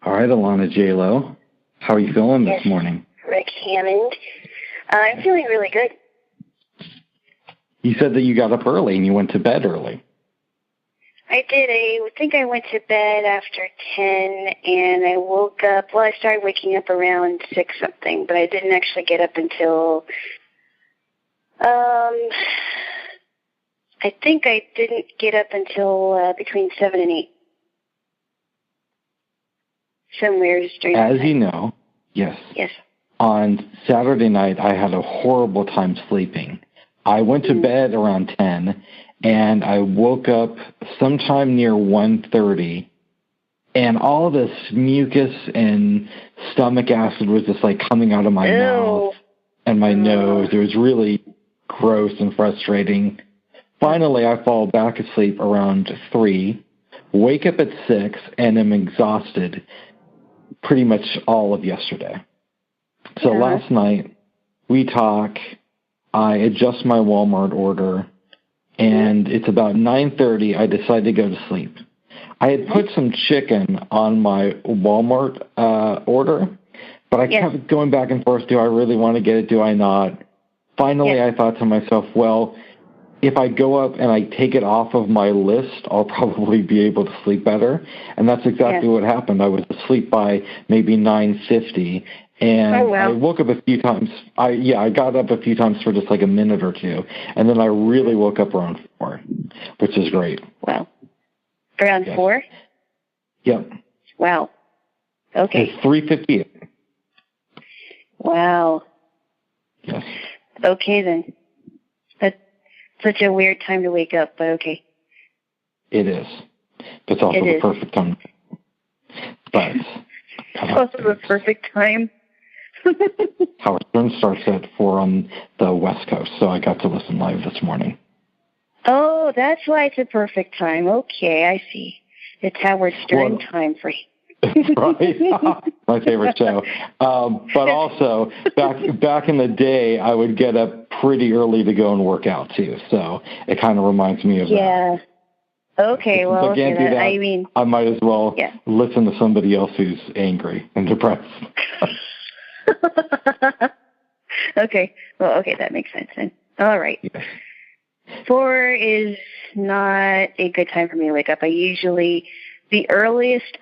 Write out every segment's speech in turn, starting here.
All right, Alana, Jaylo. How are you feeling this morning? Rick Hammond. I'm feeling really good. You said that you got up early and you went to bed early. I did. I think I went to bed after 10, and I woke up. Well, I started waking up around 6 something, but I didn't actually get up until. I think I didn't get up until between 7 and 8. Somewhere during the As night. you know, yes. Yes. On Saturday night, I had a horrible time sleeping. I went to bed around 10, and I woke up sometime near 1:30, and all this mucus and stomach acid was just like coming out of my mouth and my nose. It was really gross and frustrating. Finally, I fall back asleep around 3, wake up at 6, and am exhausted pretty much all of yesterday. So last night, we talk, I adjust my Walmart order, and it's about 9:30, I decide to go to sleep. I had put some chicken on my Walmart order, but I kept going back and forth. Do I really want to get it? Do I not? Finally, I thought to myself, well, if I go up and I take it off of my list, I'll probably be able to sleep better. And that's exactly what happened. I was asleep by maybe 9:50, and I woke up a few times. I got up a few times for just like a minute or two, and then I really woke up around 4, which is great. Wow. Around 4? Yep. Wow. Okay. It's 3:58. Wow. Yes. Okay, then. That's such a weird time to wake up, but okay. It is. It's also the perfect time. But it's also the perfect time. Howard Stern starts at 4 on the West Coast, so I got to listen live this morning. Oh, that's why it's a perfect time. Okay, I see. It's Howard Stern time for you. Right. My favorite show. But also, back in the day, I would get up pretty early to go and work out, too. So it kind of reminds me of that. Yeah. Okay, well, I can't do that. I mean, I might as well listen to somebody else who's angry and depressed. Okay. Well, okay, that makes sense then. All right. Yes. 4 is not a good time for me to wake up. The earliest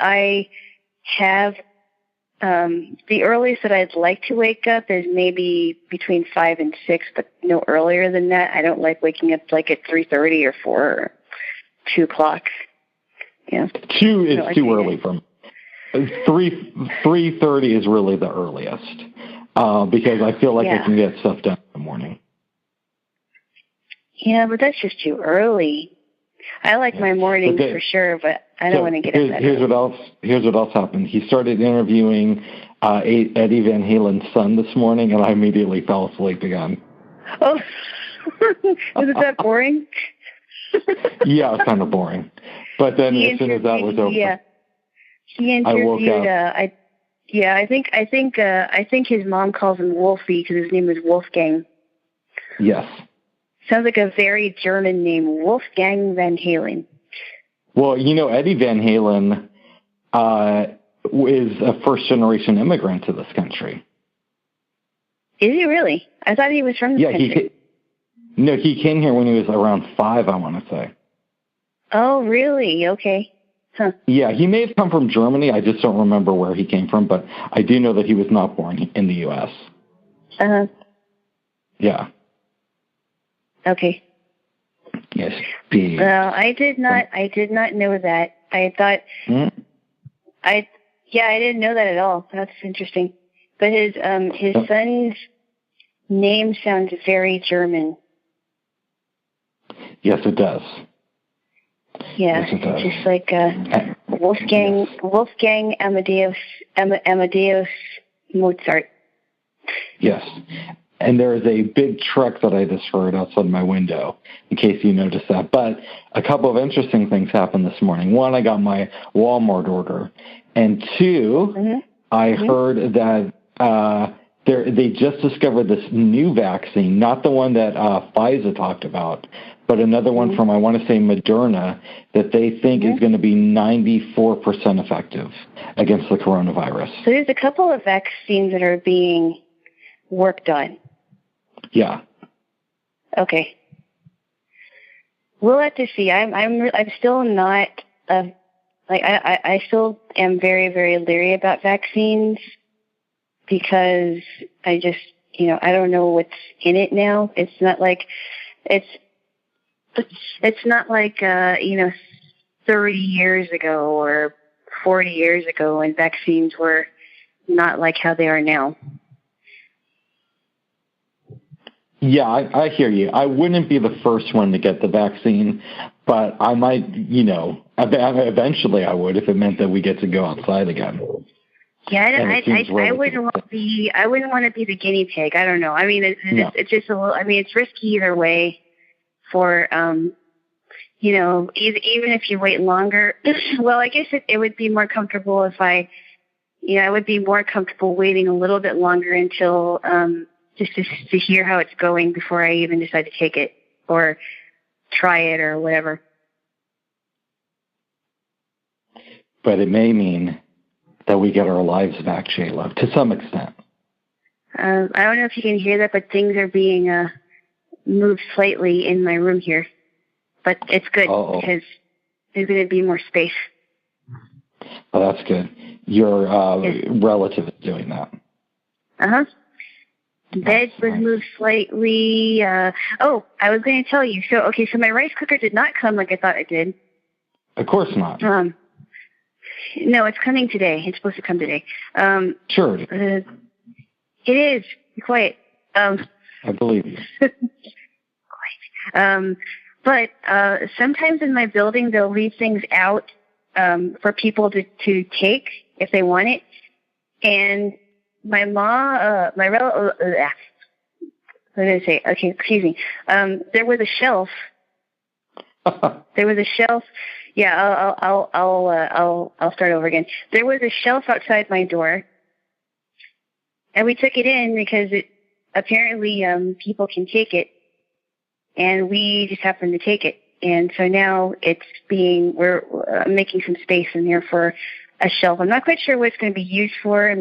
that I'd like to wake up is maybe between 5 and 6, but no earlier than that. I don't like waking up like at 3:30 or 4 or 2 o'clock. Yeah. 2 is too early for me. 3:30 is really the earliest because I feel like I can get stuff done in the morning. Yeah, but that's just too early. I like my mornings for sure, but I don't want to get up that early. Here's what else happened. He started interviewing Eddie Van Halen's son this morning, and I immediately fell asleep again. Oh, was it that boring? Yeah, it was kind of boring. But then as soon as that was over, he interviewed. I woke up. I think his mom calls him Wolfie because his name is Wolfgang. Yes. Sounds like a very German name, Wolfgang Van Halen. Well, Eddie Van Halen is a first-generation immigrant to this country. Is he really? I thought he was from this country. He came here when he was around 5, I want to say. Oh, really? Okay. Huh. Yeah, he may have come from Germany. I just don't remember where he came from, but I do know that he was not born in the U.S. Uh-huh. Yeah. Okay. Yes. Well, I did not know that. I thought I didn't know that at all. That's interesting. But his son's name sounds very German. Yes, it does. Yeah, yes, it does. Just like Wolfgang Amadeus Mozart. Yes. And there is a big truck that I just heard outside my window, in case you noticed that. But a couple of interesting things happened this morning. One, I got my Walmart order. And 2, I heard that they just discovered this new vaccine, not the one that Pfizer talked about, but another one from, I want to say, Moderna, that they think is going to be 94% effective against the coronavirus. So there's a couple of vaccines that are being worked on. Yeah. Okay. We'll have to see. I'm still not I still am very, very leery about vaccines because I just, I don't know what's in it now. It's not like it's not like 30 years ago or 40 years ago when vaccines were not like how they are now. Yeah, I hear you. I wouldn't be the first one to get the vaccine, but I might, eventually I would if it meant that we get to go outside again. Yeah, I wouldn't want to be. I wouldn't want to be the guinea pig. I don't know. I mean, it's just a little. I mean, it's risky either way. For even if you wait longer. Well, I guess it would be more comfortable if I would be more comfortable waiting a little bit longer until just to hear how it's going before I even decide to take it or try it or whatever. But it may mean that we get our lives back, Jaylo, to some extent. I don't know if you can hear that, but things are being moved slightly in my room here. But it's good because there's going to be more space. Oh, that's good. Your relative is doing that. Uh-huh. The bed was moved slightly. I was going to tell you. So my rice cooker did not come like I thought it did. Of course not. No, it's coming today. It's supposed to come today. Sure. It is. Be quiet. I believe you. Quiet. But sometimes in my building, they'll leave things out for people to take if they want it. And my mom, my relative, what did I say? Okay, excuse me. There was a shelf. Yeah, I'll start over again. There was a shelf outside my door, and we took it in because apparently people can take it, and we just happened to take it. And so now we're making some space in there for a shelf. I'm not quite sure what it's going to be used for.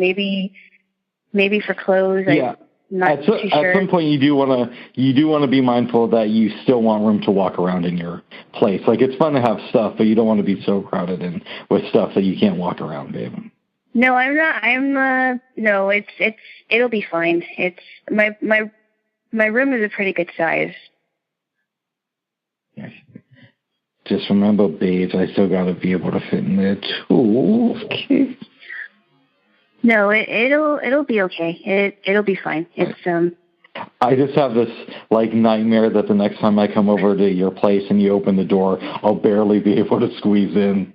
Maybe for clothes. Yeah. Not too sure. At some point, you do want to be mindful that you still want room to walk around in your place. Like, it's fun to have stuff, but you don't want to be so crowded in with stuff that you can't walk around, babe. No, I'm not. No, it'll be fine. It's my room is a pretty good size. Yes. Just remember, babes, I still got to be able to fit in there too. Okay. No, it'll be okay. It'll be fine. It's I just have this nightmare that the next time I come over to your place and you open the door, I'll barely be able to squeeze in.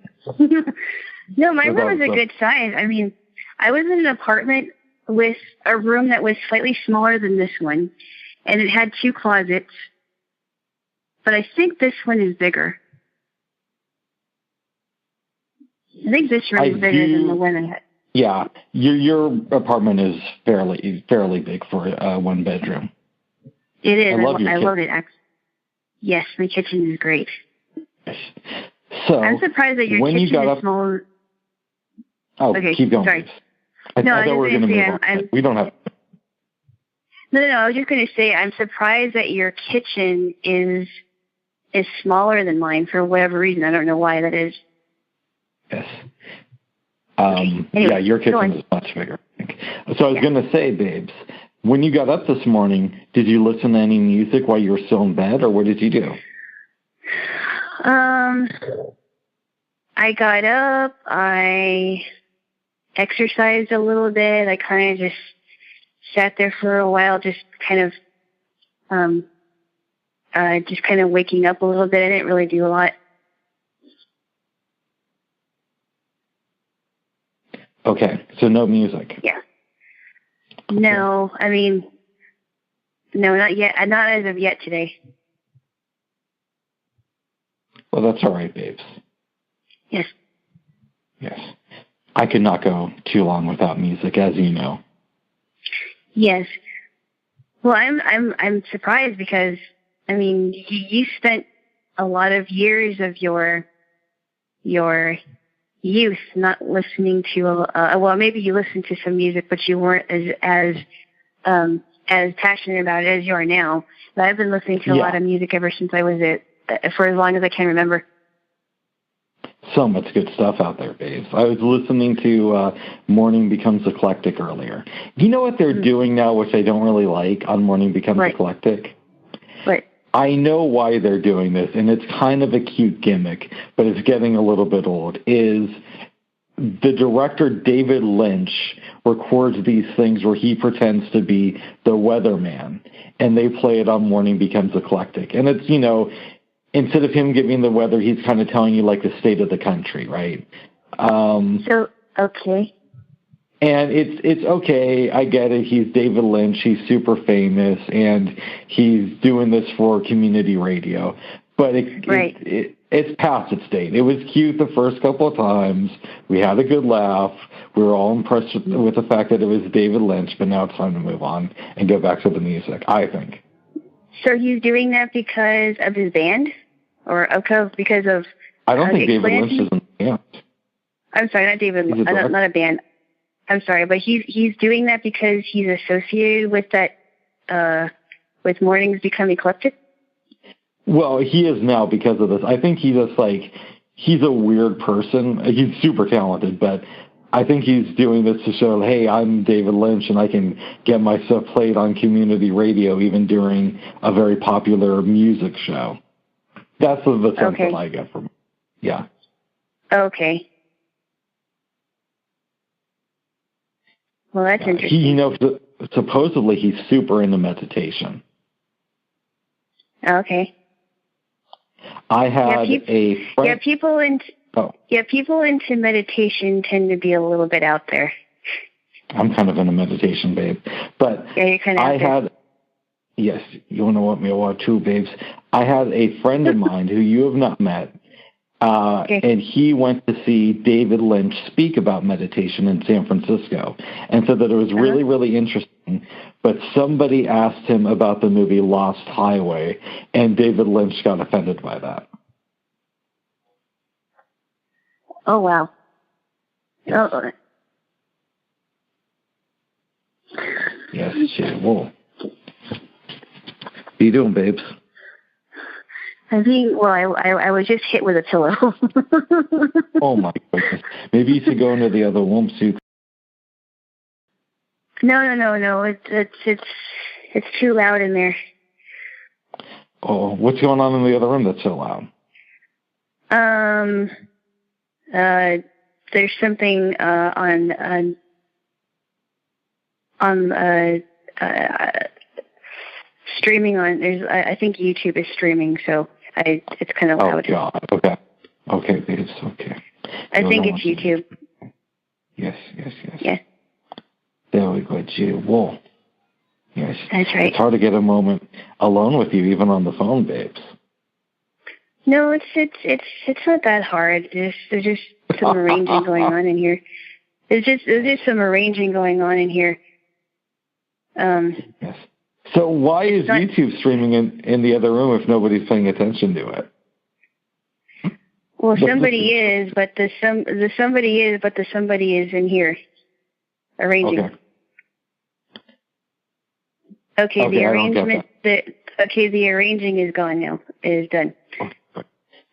No, my room is a good size. I mean, I was in an apartment with a room that was slightly smaller than this one, and it had 2 closets. But I think this one is bigger. I think this room is bigger than the one I had. Yeah, your apartment is fairly big for a 1-bedroom. It is. I love it. Yes, my kitchen is great. So I'm surprised that your kitchen is small. Oh, okay, keep going. Sorry. I thought we were going to move on. We don't have. No. I was just going to say I'm surprised that your kitchen is smaller than mine for whatever reason. I don't know why that is. Yes. Anyway, yeah, your kitchen is much bigger. So I was going to say, babes, when you got up this morning, did you listen to any music while you were still in bed, or what did you do? I got up. I exercised a little bit. I kind of just sat there for a while, just kind of waking up a little bit. I didn't really do a lot. Okay, so no music. Yeah. Okay. No, I mean, no, not yet. Not as of yet today. Well, that's all right, babes. Yes. Yes. I could not go too long without music, as you know. Yes. Well, I'm surprised because I mean, you spent a lot of years of your youth not listening to, well, maybe you listened to some music, but you weren't as passionate about it as you are now. But I've been listening to a lot of music ever since I was for as long as I can remember. So much good stuff out there, babes. I was listening to Morning Becomes Eclectic earlier. You know what they're doing now, which I don't really like on Morning Becomes Eclectic? Right. I know why they're doing this, and it's kind of a cute gimmick, but it's getting a little bit old, is the director David Lynch records these things where he pretends to be the weatherman, and they play it on Morning Becomes Eclectic. And it's, instead of him giving the weather, he's kind of telling you, like, the state of the country, right? Okay. And it's okay, I get it, he's David Lynch, he's super famous, and he's doing this for community radio. But it's past its date. It was cute the first couple of times, we had a good laugh, we were all impressed with the fact that it was David Lynch, but now it's time to move on and get back to the music, I think. So he's doing that because of his band? Or because of... I don't think David Lynch is in the band. I'm sorry, not David Lynch, not a band. I'm sorry, but he's doing that because he's associated with that, with Mornings Become Eclectic? Well, he is now because of this. I think he's a weird person. He's super talented, but I think he's doing this to show, hey, I'm David Lynch and I can get my stuff played on community radio even during a very popular music show. That's the sense that I get from it. Yeah. Okay. Well, that's interesting. Supposedly he's super into meditation. Okay. I had a friend. People into meditation tend to be a little bit out there. I'm kind of in a meditation, babe. But you're kind of out there. Yes, you want to want me a while too, babes. I had a friend of mine who you have not met, and he went to see David Lynch speak about meditation in San Francisco, and said that it was really, really interesting. But somebody asked him about the movie Lost Highway, and David Lynch got offended by that. Oh, wow. Yes. Oh. Yes, Jaylo. What are you doing, babes? I was just hit with a pillow. Oh, my goodness. Maybe you should go into the other room so you... No. It's too loud in there. Oh, what's going on in the other room that's so loud? There's something on streaming on. I think YouTube is streaming, so it's kind of loud. Oh God. Okay, babes. Okay. I think it's YouTube. Yes. Yeah. There we go, Jaylo. Yes. That's right. It's hard to get a moment alone with you, even on the phone, babes. No, it's not that hard. There's just some arranging going on in here. There's just some arranging going on in here. Yes. So why is YouTube streaming in the other room if nobody's paying attention to it? Well, somebody is, but the somebody is in here arranging. Okay, the arrangement. The arranging is gone now. It is done.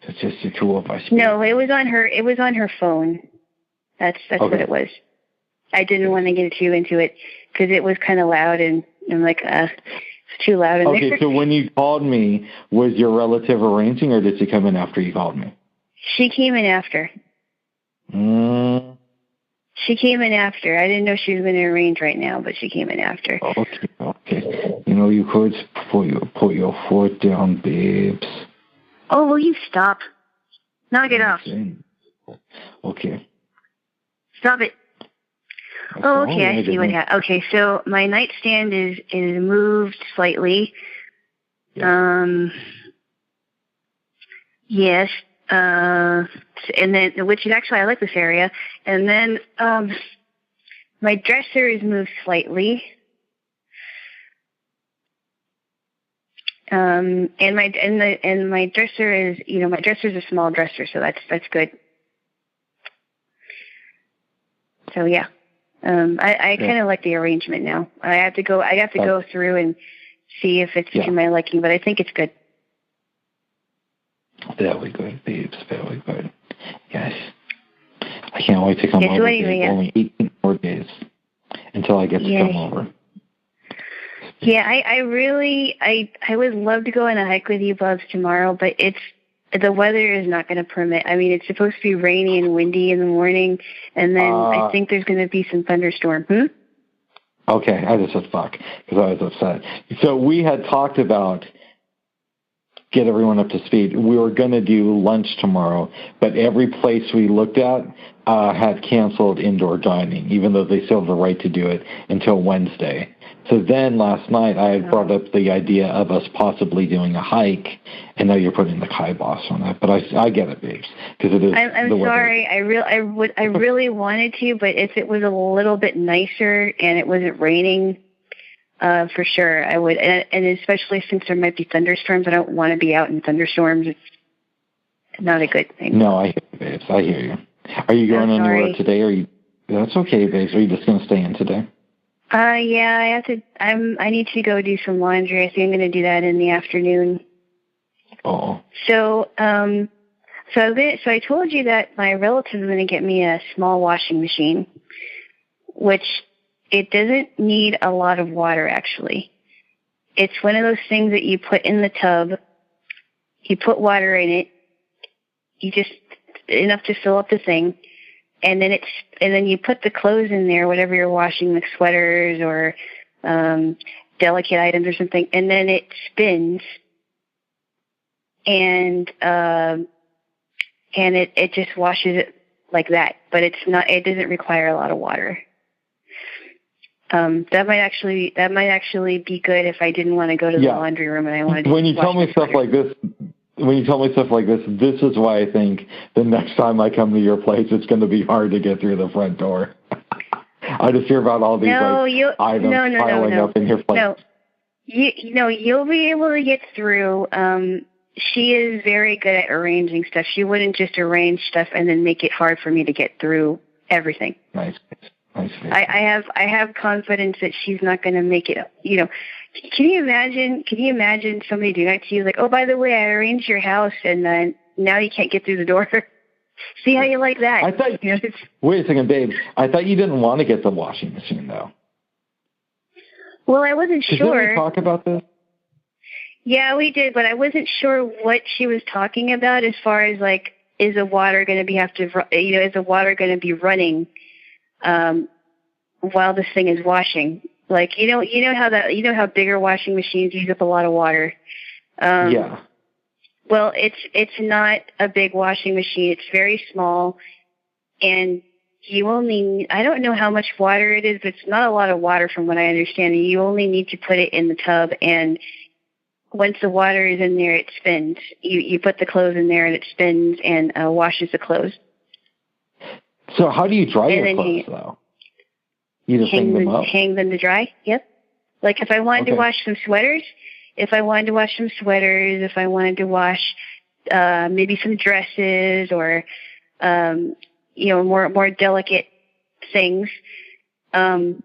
It's just the two of us. No, it was on her phone. That's what it was. I didn't want to get too into it because it was kind of loud, and I'm like, it's too loud in there. Okay, so when you called me, was your relative arranging, or did she come in after you called me? She came in after. She came in after. I didn't know she was going to arrange right now, but she came in after. Okay. You could put your foot down, babes. Oh, will you stop? Knock it off. Okay. Stop it. Oh, okay, I see what happened. Okay, so my nightstand is moved slightly. Yes. And then, which is actually, I like this area. And then, my dresser is moved slightly. my dresser is, my dresser's a small dresser, so that's good. So yeah, I kind of like the arrangement now. I have to go through and see if it's to my liking, but I think it's good. Very good, babes. Very good. Yes. I can't wait to come over. Anyway, only 18 more days until I get to come over. Yeah, I would love to go on a hike with you, Bubs, tomorrow, but the weather is not going to permit. I mean, it's supposed to be rainy and windy in the morning, and then I think there's going to be some thunderstorm. Okay, I just said fuck because I was upset. So we had talked about get everyone up to speed. We were going to do lunch tomorrow, but every place we looked at had canceled indoor dining, even though they still have the right to do it until Wednesday. So then last night I had brought up the idea of us possibly doing a hike, and now you're putting the kibosh on that. But I get it, babes, because it is. I'm sorry. I really wanted to, but if it was a little bit nicer and it wasn't raining, for sure I would. And especially since there might be thunderstorms, I don't want to be out in thunderstorms. It's not a good thing. No, I hear you, babes. I hear you. Are you going anywhere today? Or that's okay, babes. Are you just going to stay in today? Yeah, I have to. I need to go do some laundry. I think I'm going to do that in the afternoon. Oh. So I told you that my relative is going to get me a small washing machine, which it doesn't need a lot of water. Actually, it's one of those things that you put in the tub. You put water in it. You just enough to fill up the thing. And then you put the clothes in there, whatever you're washing, like sweaters or delicate items or something, and then it spins, and it just washes it like that. But it doesn't require a lot of water. That might actually be good if I didn't want to go to the laundry room and I wanted to. When you tell me stuff like this. When you tell me stuff like this is why I think the next time I come to your place, it's going to be hard to get through the front door. I just hear about all these items piling up in your place. No, you'll be able to get through. She is very good at arranging stuff. She wouldn't just arrange stuff and then make it hard for me to get through everything. Nice. I have confidence that she's not going to make it. Can you imagine somebody doing that to you? Like, oh, by the way, I arranged your house, and then now you can't get through the door. See how you like that? Wait a second, babe. I thought you didn't want to get the washing machine, though. Well, I wasn't sure. Did we talk about this? Yeah, we did, but I wasn't sure what she was talking about as far as like, is the water going to be running while this thing is washing? Like, you know how bigger washing machines use up a lot of water. Yeah. Well, it's not a big washing machine. It's very small, and I don't know how much water it is, but it's not a lot of water from what I understand. You only need to put it in the tub, and once the water is in there, it spins. You put the clothes in there, and it spins and washes the clothes. So how do you dry your clothes, though? You just hang them up? Hang them to dry, yep. Like if I wanted to wash some sweaters, if I wanted to wash maybe some dresses or, more delicate things, I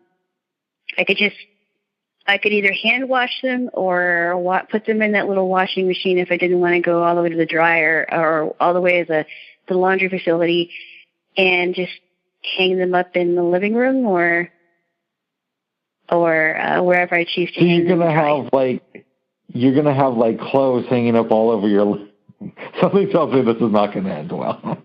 could either hand wash them or put them in that little washing machine if I didn't want to go all the way to the dryer or all the way to the laundry facility, and just hang them up in the living room or wherever I choose to hang them. You're gonna have like clothes hanging up all over your. Something tells me this is not going to end well.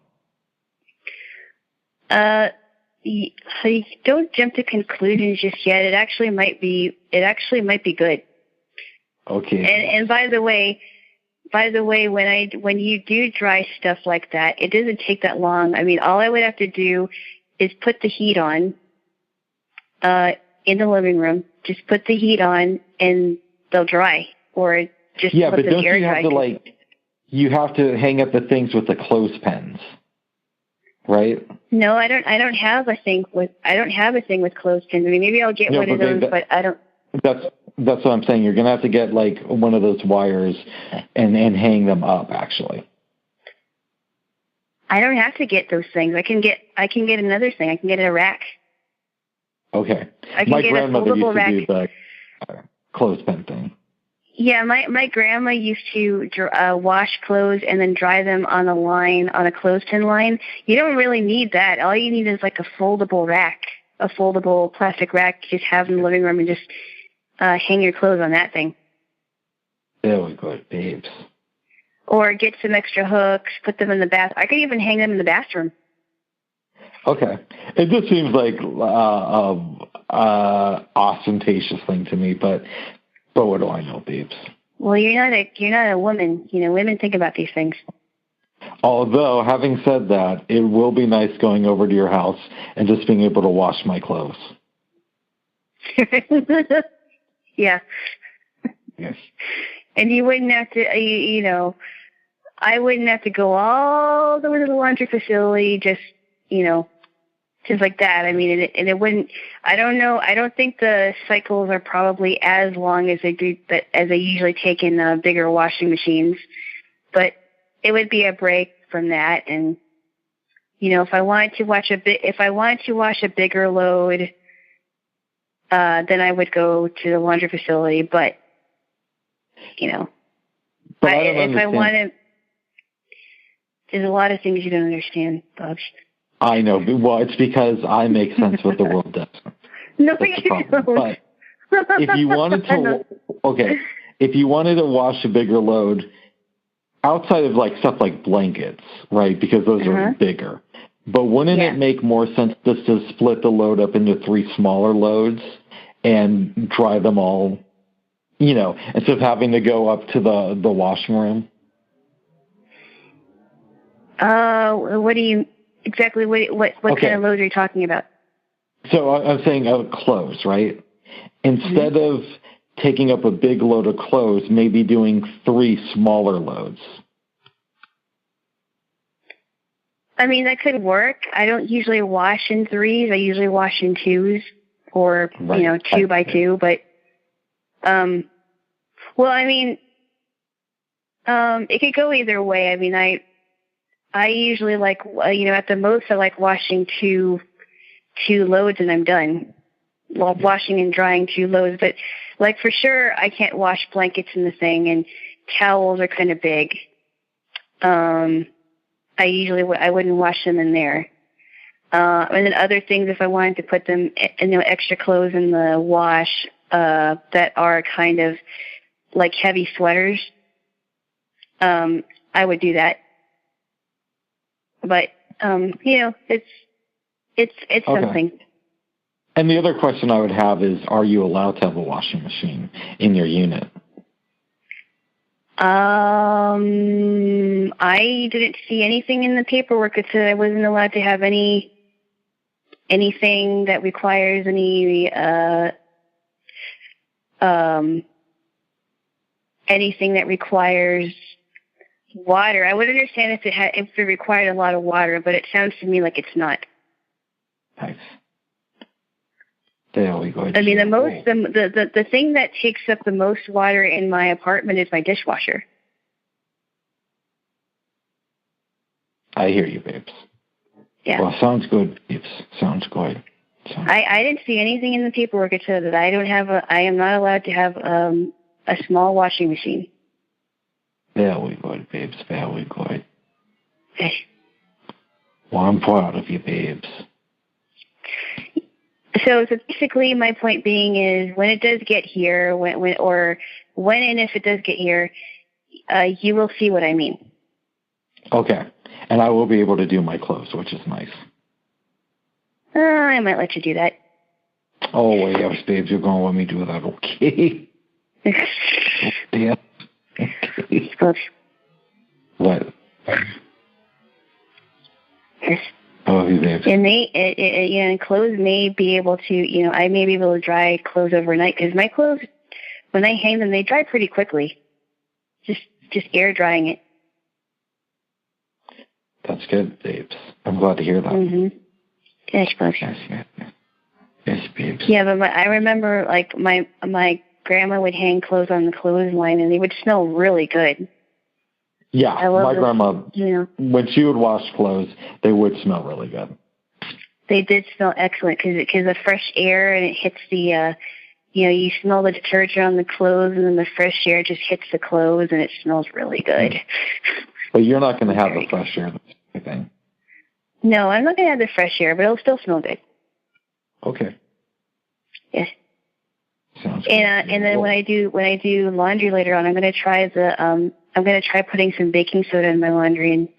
Don't jump to conclusions just yet. It actually might be good. Okay. And by the way, when you do dry stuff like that, it doesn't take that long. I mean, all I would have to do is put the heat on in the living room. Just put the heat on, and they'll dry. Or just but don't you have to you have to hang up the things with the clothespins, right? No, I don't have a thing with clothespins. I mean, maybe I'll get one of those, but I don't. That's what I'm saying. You're gonna have to get like one of those wires and hang them up. Actually, I don't have to get those things. I can get another thing. I can get a rack. Okay. I can My get grandmother a foldable used to rack. do the clothespin thing. Yeah, my grandma used to wash clothes and then dry them on a clothespin line. You don't really need that. All you need is like a foldable rack, a foldable plastic rack. Just have in the living room and just hang your clothes on that thing. There we go, babes. Or get some extra hooks, put them in the bath. I could even hang them in the bathroom. Okay. It just seems like ostentatious thing to me, but what do I know, babes? Well, you're not a woman. You know, women think about these things. Although, having said that, it will be nice going over to your house and just being able to wash my clothes. Yeah. Yes. And you wouldn't have to, you know, I wouldn't have to go all the way to the laundry facility just, you know, just like that. I mean, and it wouldn't, I don't know, I don't think the cycles are probably as long as they do, as they usually take in bigger washing machines. But it would be a break from that. And, you know, if I wanted to wash a bigger load, then I would go to the laundry facility. But, you know, but if I wanted, there's a lot of things you don't understand, Bubs. I know. Well, it's because I make sense what the world does. No, That's you don't. But if you wanted to, if you wanted to wash a bigger load, outside of like stuff like blankets, right? Because those are bigger. But wouldn't it make more sense just to split the load up into 3 smaller loads and dry them all, you know, instead of having to go up to the washing room? What do you exactly? What kind of loads are you talking about? So I'm saying clothes, right? Instead of taking up a big load of clothes, maybe doing 3 smaller loads. I mean, that could work. I don't usually wash in 3s. I usually wash in 2s or, you know, 2 by 2. But, well, I mean, it could go either way. I mean, I usually like, you know, at the most I like washing two loads and I'm done. Well, washing and drying 2 loads. But, like, for sure, I can't wash blankets in the thing, and towels are kind of big. I wouldn't wash them in there. And then other things, if I wanted to put them, you know, extra clothes in the wash that are kind of like heavy sweaters, I would do that. But you know, it's something. And the other question I would have is, are you allowed to have a washing machine in your unit? I didn't see anything in the paperwork that said I wasn't allowed to have anything that requires anything that requires water. I would understand if it required a lot of water, but it sounds to me like it's not. Nice. There we go. I mean, the thing that takes up the most water in my apartment is my dishwasher. I hear you, babes. Yeah. Well, sounds good, babes. Sounds good. I didn't see anything in the paperwork that said that I am not allowed to have a small washing machine. Very good, babes. Very good. Okay. Well, I'm proud of you, babes. So basically, my point being is, when it does get here, when and if it does get here, you will see what I mean. Okay, and I will be able to do my clothes, which is nice. I might let you do that. Oh, yes, babes, you're going to let me do that, okay? Oh, dear. Okay. What? Yes. Oh, you babes. And clothes may be able to, you know, I may be able to dry clothes overnight, because my clothes, when I hang them, they dry pretty quickly. Just air drying it. That's good, babes. I'm glad to hear that. Mm-hmm. Yes, babes. Yes, babes. Yeah, but I remember, like, my Grandma would hang clothes on the clothesline, and they would smell really good. Yeah, my grandma, when she would wash clothes, they would smell really good. They did smell excellent because the fresh air, and it hits the, you smell the detergent on the clothes, and then the fresh air just hits the clothes, and it smells really good. But you're not going to have the fresh air, I think. No, I'm not going to have the fresh air, but it'll still smell good. Okay. Yes. Sounds good. And then when I do laundry later on, I'm going to try putting some baking soda in my laundry, and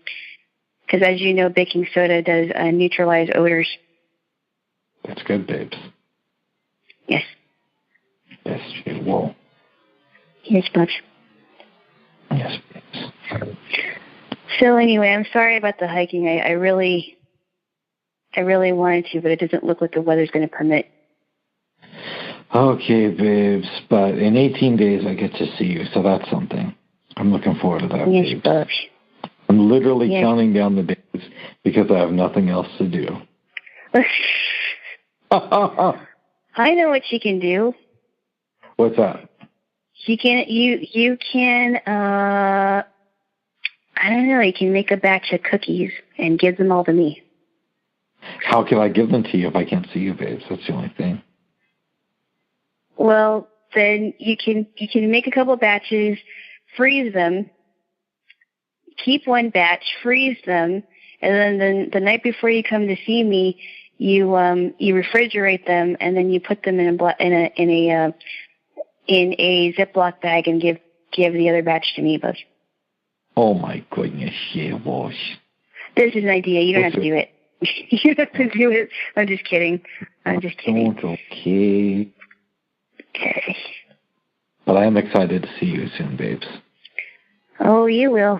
because as you know, baking soda does neutralize odors. That's good, babes. Yes. Yes, it will. Yes, Bugs. Yes, babes. So anyway, I'm sorry about the hiking. I really wanted to, but it doesn't look like the weather's going to permit. Okay, babes, but in 18 days I get to see you, so that's something. I'm looking forward to that, yes, babes. Bugs. I'm literally counting down the days because I have nothing else to do. I know what you can do. What's that? You can I don't know, you can make a batch of cookies and give them all to me. How can I give them to you if I can't see you, babes? That's the only thing. Well, then you can make a couple batches, freeze them, keep one batch, freeze them, and then the night before you come to see me, you refrigerate them, and then you put them in a Ziploc bag and give the other batch to me, Buzz. Oh my goodness, yeah, boss. This is an idea. You don't have to do it. You don't have to do it. I'm just kidding. Okay. Okay. But I am excited to see you soon, babes. Oh, you will.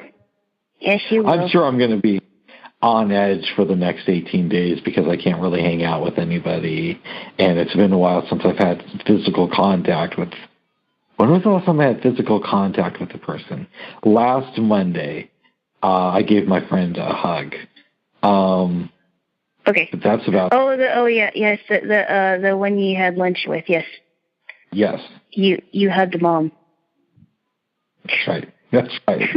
Yes, you will. I'm sure I'm going to be on edge for the next 18 days because I can't really hang out with anybody. And it's been a while since I've had physical contact with... When was the last time I had physical contact with a person? Last Monday, I gave my friend a hug. Okay. But that's about... Yes, the one you had lunch with, yes. Yes. You hugged Mom. That's right.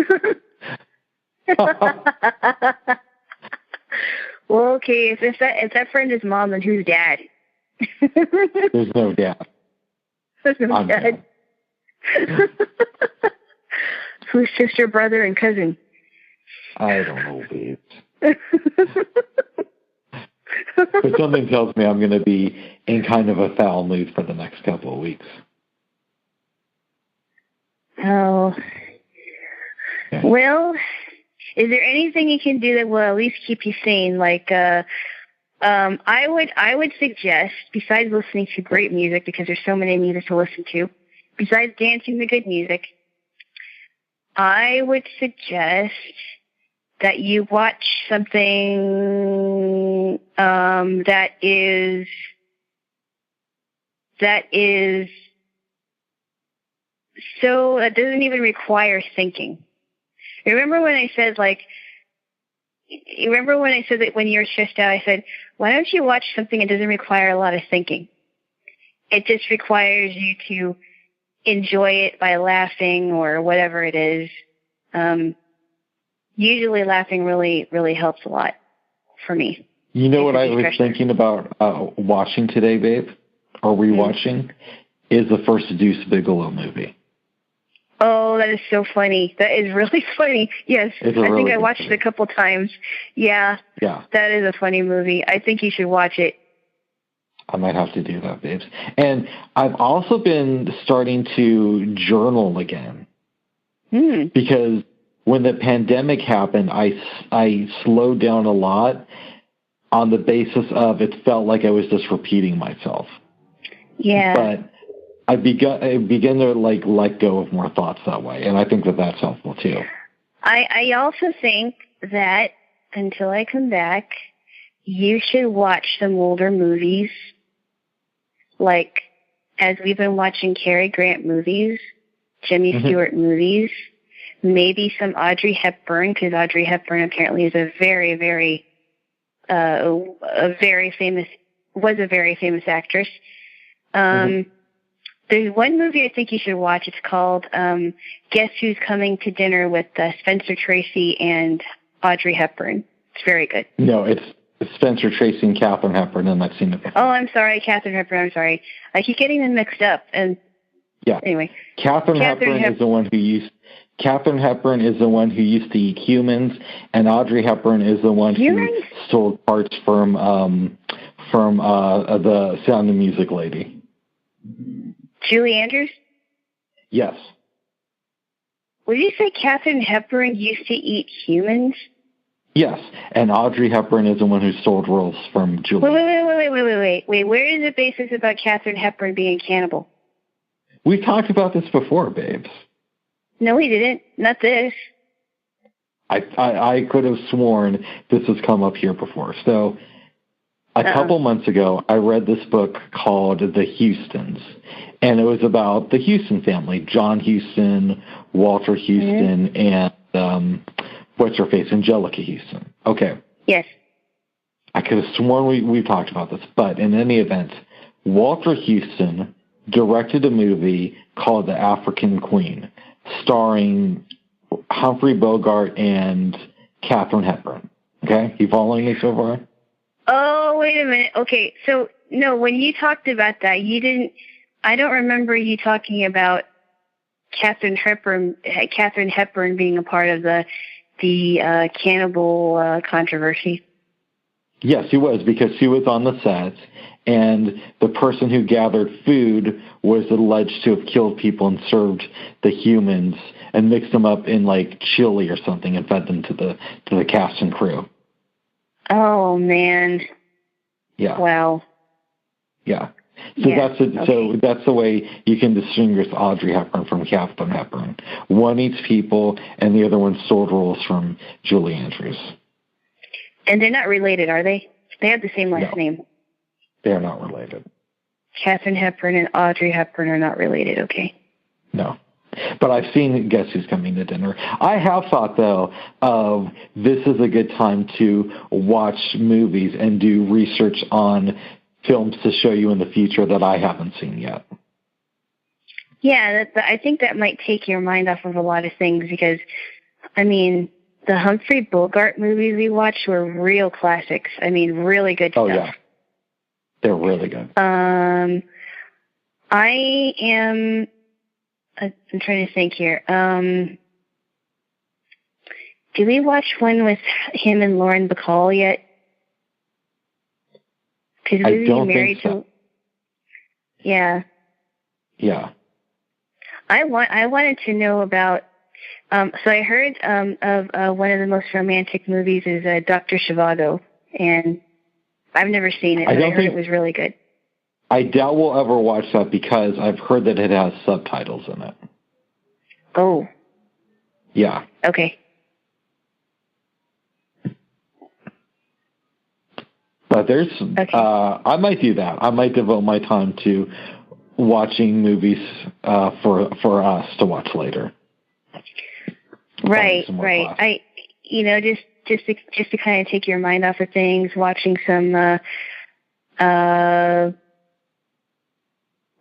Well, okay, if that friend is Mom, then who's Dad? There's no dad. There's no dad. Who's sister, brother, and cousin? I don't know, babe. But something tells me I'm going to be in kind of a foul mood for the next couple of weeks. Oh. Yeah. Well, is there anything you can do that will at least keep you sane? Like, I would suggest, besides listening to great music, because there's so many music to listen to, besides dancing to good music, I would suggest that you watch something that is so that doesn't even require thinking. Remember when I said that when you're stressed out, I said, why don't you watch something that doesn't require a lot of thinking? It just requires you to enjoy it by laughing or whatever it is. Usually laughing really, really helps a lot for me. You know what I was thinking about watching today, babe, or rewatching, is the first Deuce Bigelow movie. Oh, that is so funny. That is really funny. Yes, I think I watched it a couple times. Yeah. That is a funny movie. I think you should watch it. I might have to do that, babes. And I've also been starting to journal again. Because when the pandemic happened, I slowed down a lot on the basis of it felt like I was just repeating myself. Yeah. But I began to let go of more thoughts that way, and I think that that's helpful too. I also think that until I come back, you should watch some older movies, like as we've been watching Cary Grant movies, Jimmy Stewart movies, maybe some Audrey Hepburn, because Audrey Hepburn apparently is a very, very famous actress. There's one movie I think you should watch. It's called Guess Who's Coming to Dinner with Spencer Tracy and Audrey Hepburn. It's very good. No, it's Spencer Tracy and Katharine Hepburn, and I've seen it before. Oh, I'm sorry, Katharine Hepburn. I'm sorry. I keep getting them mixed up. And yeah. Anyway, Katharine Hepburn is the one who used. Katharine Hepburn is the one who used to eat humans, and Audrey Hepburn is the one who stole parts from the Sound of Music lady. Julie Andrews? Yes. Would you say Katharine Hepburn used to eat humans? Yes, and Audrey Hepburn is the one who stole roles from Julie. Wait. Where is the basis about Katharine Hepburn being a cannibal? We've talked about this before, babes. No, we didn't. Not this. I could have sworn this has come up here before. So a couple months ago, I read this book called The Houstons, and it was about the Houston family, John Houston, Walter Houston, and what's her face, Angelica Houston. Okay. Yes. I could have sworn we've talked about this, but in any event, Walter Houston directed a movie called The African Queen, starring Humphrey Bogart and Katharine Hepburn. Okay? You following me so far? Oh, wait a minute. Okay, so, no, when you talked about that, I don't remember you talking about Katharine Hepburn being a part of the cannibal controversy. Yes, he was, because he was on the set, and the person who gathered food was alleged to have killed people and served the humans and mixed them up in like chili or something and fed them to the cast and crew. Oh man. Yeah. Wow. Yeah. So that's the way you can distinguish Audrey Hepburn from Katharine Hepburn. One eats people, and the other one stole roles from Julie Andrews. And they're not related, are they? They have the same last name. They are not related. Katharine Hepburn and Audrey Hepburn are not related, okay. No. But I've seen Guess Who's Coming to Dinner. I have thought, though, of this is a good time to watch movies and do research on films to show you in the future that I haven't seen yet. Yeah, I think that might take your mind off of a lot of things because, I mean, the Humphrey Bogart movies we watched were real classics. I mean, really good stuff. Oh, yeah. They're really good. I'm trying to think here. Did we watch one with him and Lauren Bacall yet? Because I don't think so. Yeah. Yeah. I wanted to know about. So I heard of one of the most romantic movies is Dr. Zhivago, and I've never seen it, but I heard it was really good. I doubt we'll ever watch that because I've heard that it has subtitles in it. Oh. Yeah. Okay. But I might do that. I might devote my time to watching movies for us to watch later. Right. Class. Just to kind of take your mind off of things, watching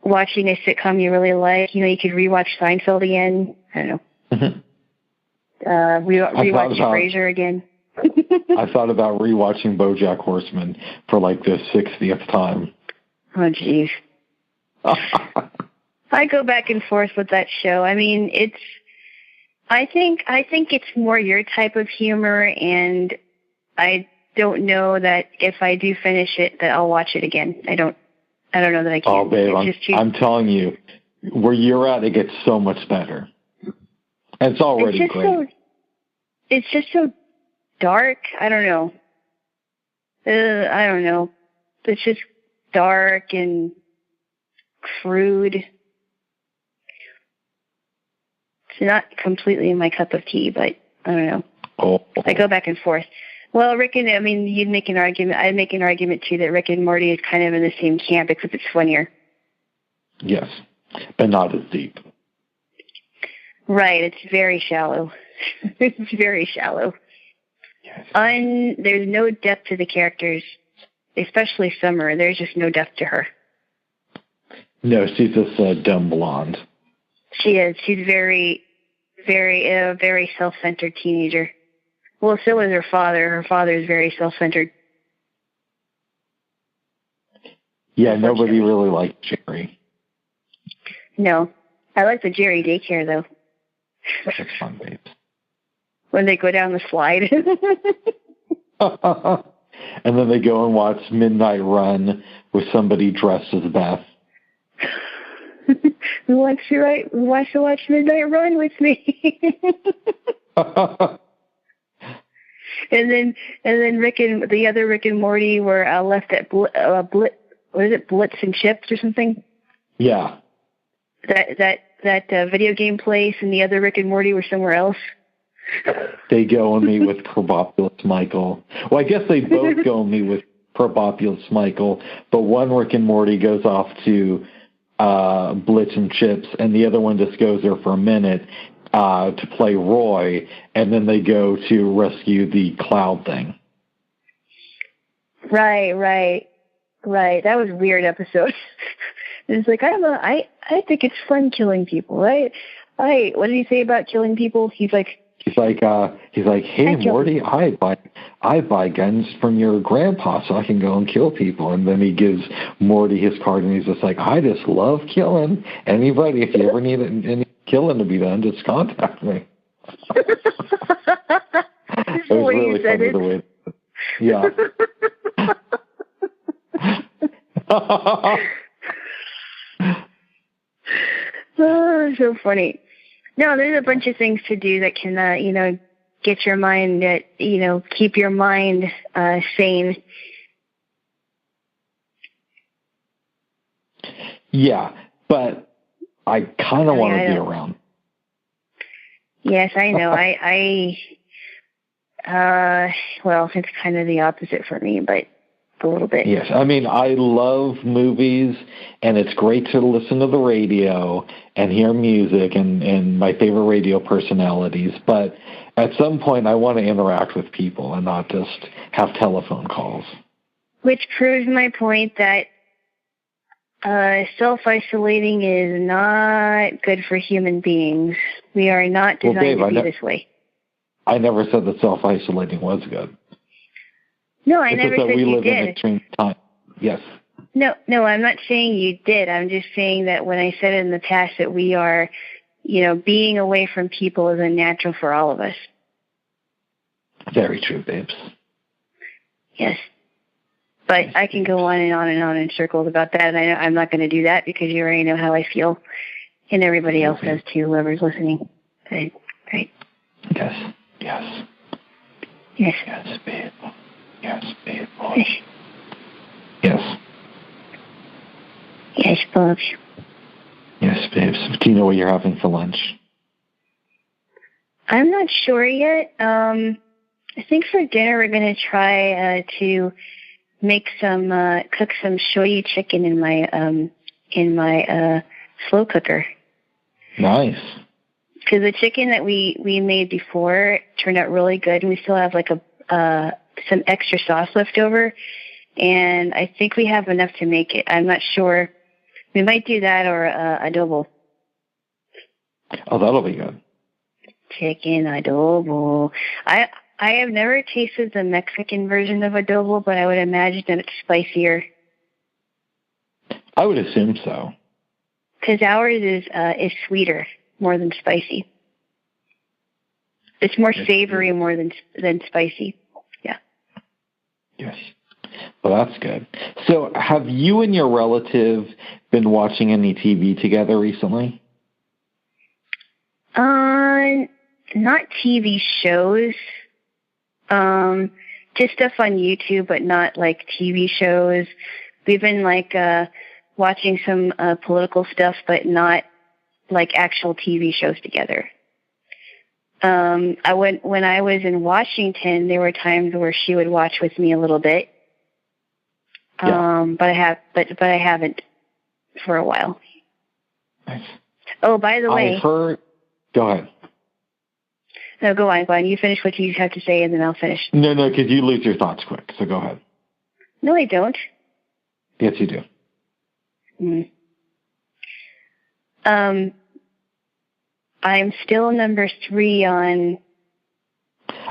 watching a sitcom you really like. You could rewatch Seinfeld again. I don't know. Mm-hmm. Rewatch Frasier again. I thought about rewatching BoJack Horseman for like the 60th time. Oh, jeez. I go back and forth with that show. I mean, I think it's more your type of humor, and I don't know that if I do finish it, that I'll watch it again. I don't know that I can. Oh, babe, I'm telling you, where you're at, it gets so much better. And it's already great. It's just so dark. I don't know. It's just dark and crude. It's not completely my cup of tea, but I don't know. Oh. I go back and forth. Well, Rick and you'd make an argument. I'd make an argument too that Rick and Morty is kind of in the same camp, except it's funnier. Yes, but not as deep. Right. It's very shallow. It's very shallow. Yes. There's no depth to the characters, especially Summer. There's just no depth to her. No, she's just a dumb blonde. She is. She's very, very self-centered teenager. Well, so is her father. Her father is very self-centered. Yeah, nobody really liked Jerry. No. I like the Jerry daycare, though. That's fun, babes. When they go down the slide. And then they go and watch Midnight Run with somebody dressed as Beth. Who wants to watch Midnight Run with me? And then Rick and the other Rick and Morty were left at Blitz and Chips or something. Yeah. That video game place, and the other Rick and Morty were somewhere else. They go and meet with Probopulous Michael. Well, I guess they both go and meet with Probopulous Michael, but one Rick and Morty goes off to Blitz and Chips, and the other one just goes there for a minute to play Roy, and then they go to rescue the cloud thing. Right. That was a weird episode. It's like, I think it's fun killing people, right? What did he say about killing people? He's like, hey Morty, I buy guns from your grandpa so I can go and kill people. And then he gives Morty his card, and he's just like, I just love killing anybody. If you ever need any killing to be done, just contact me. It was really funny the way. Yeah. Oh, so funny. No, there's a bunch of things to do that can, get your mind, keep your mind sane. Yeah, but I kind of want to be around. Yes, I know. Well, it's kind of the opposite for me, but a little bit. Yes, I mean, I love movies, and it's great to listen to the radio and hear music and my favorite radio personalities, but at some point I want to interact with people and not just have telephone calls. Which proves my point that self-isolating is not good for human beings. We are not designed to be this way. I never said that self-isolating was good. No, I never said you did. In extreme time. Yes. No, I'm not saying you did. I'm just saying that when I said in the past that we are, being away from people is unnatural for all of us. Very true, babes. Yes. But I can go on and on and on in circles about that, and I'm not going to do that because you already know how I feel, and everybody else does too, whoever's listening. Right? Yes. Yes. Yes, babe. Yes, babe. Yes. Yes, Bob. Yes, babes. Do you know what you're having for lunch? I'm not sure yet. I think for dinner we're going to try to make cook some shoyu chicken in my slow cooker. Nice. Because the chicken that we made before turned out really good, and we still have some extra sauce left over, and I think we have enough to make it. I'm not sure. We might do that or adobo. Oh, that'll be good. Chicken adobo. I have never tasted the Mexican version of adobo, but I would imagine that it's spicier. I would assume so. Because ours is sweeter, more than spicy. It's more savory more than spicy. Yeah. Yes. Well, that's good. So have you and your relative been watching any TV together recently? Not TV shows. Just stuff on YouTube, but not like TV shows. We've been watching some political stuff, but not like actual TV shows together. When I was in Washington, there were times where she would watch with me a little bit. Yeah. But I haven't for a while. Nice. Oh, by the way, Go ahead. No, go on. You finish what you have to say, and then I'll finish. No, because you lose your thoughts quick. So go ahead. No, I don't. Yes, you do. I'm still number 3 on.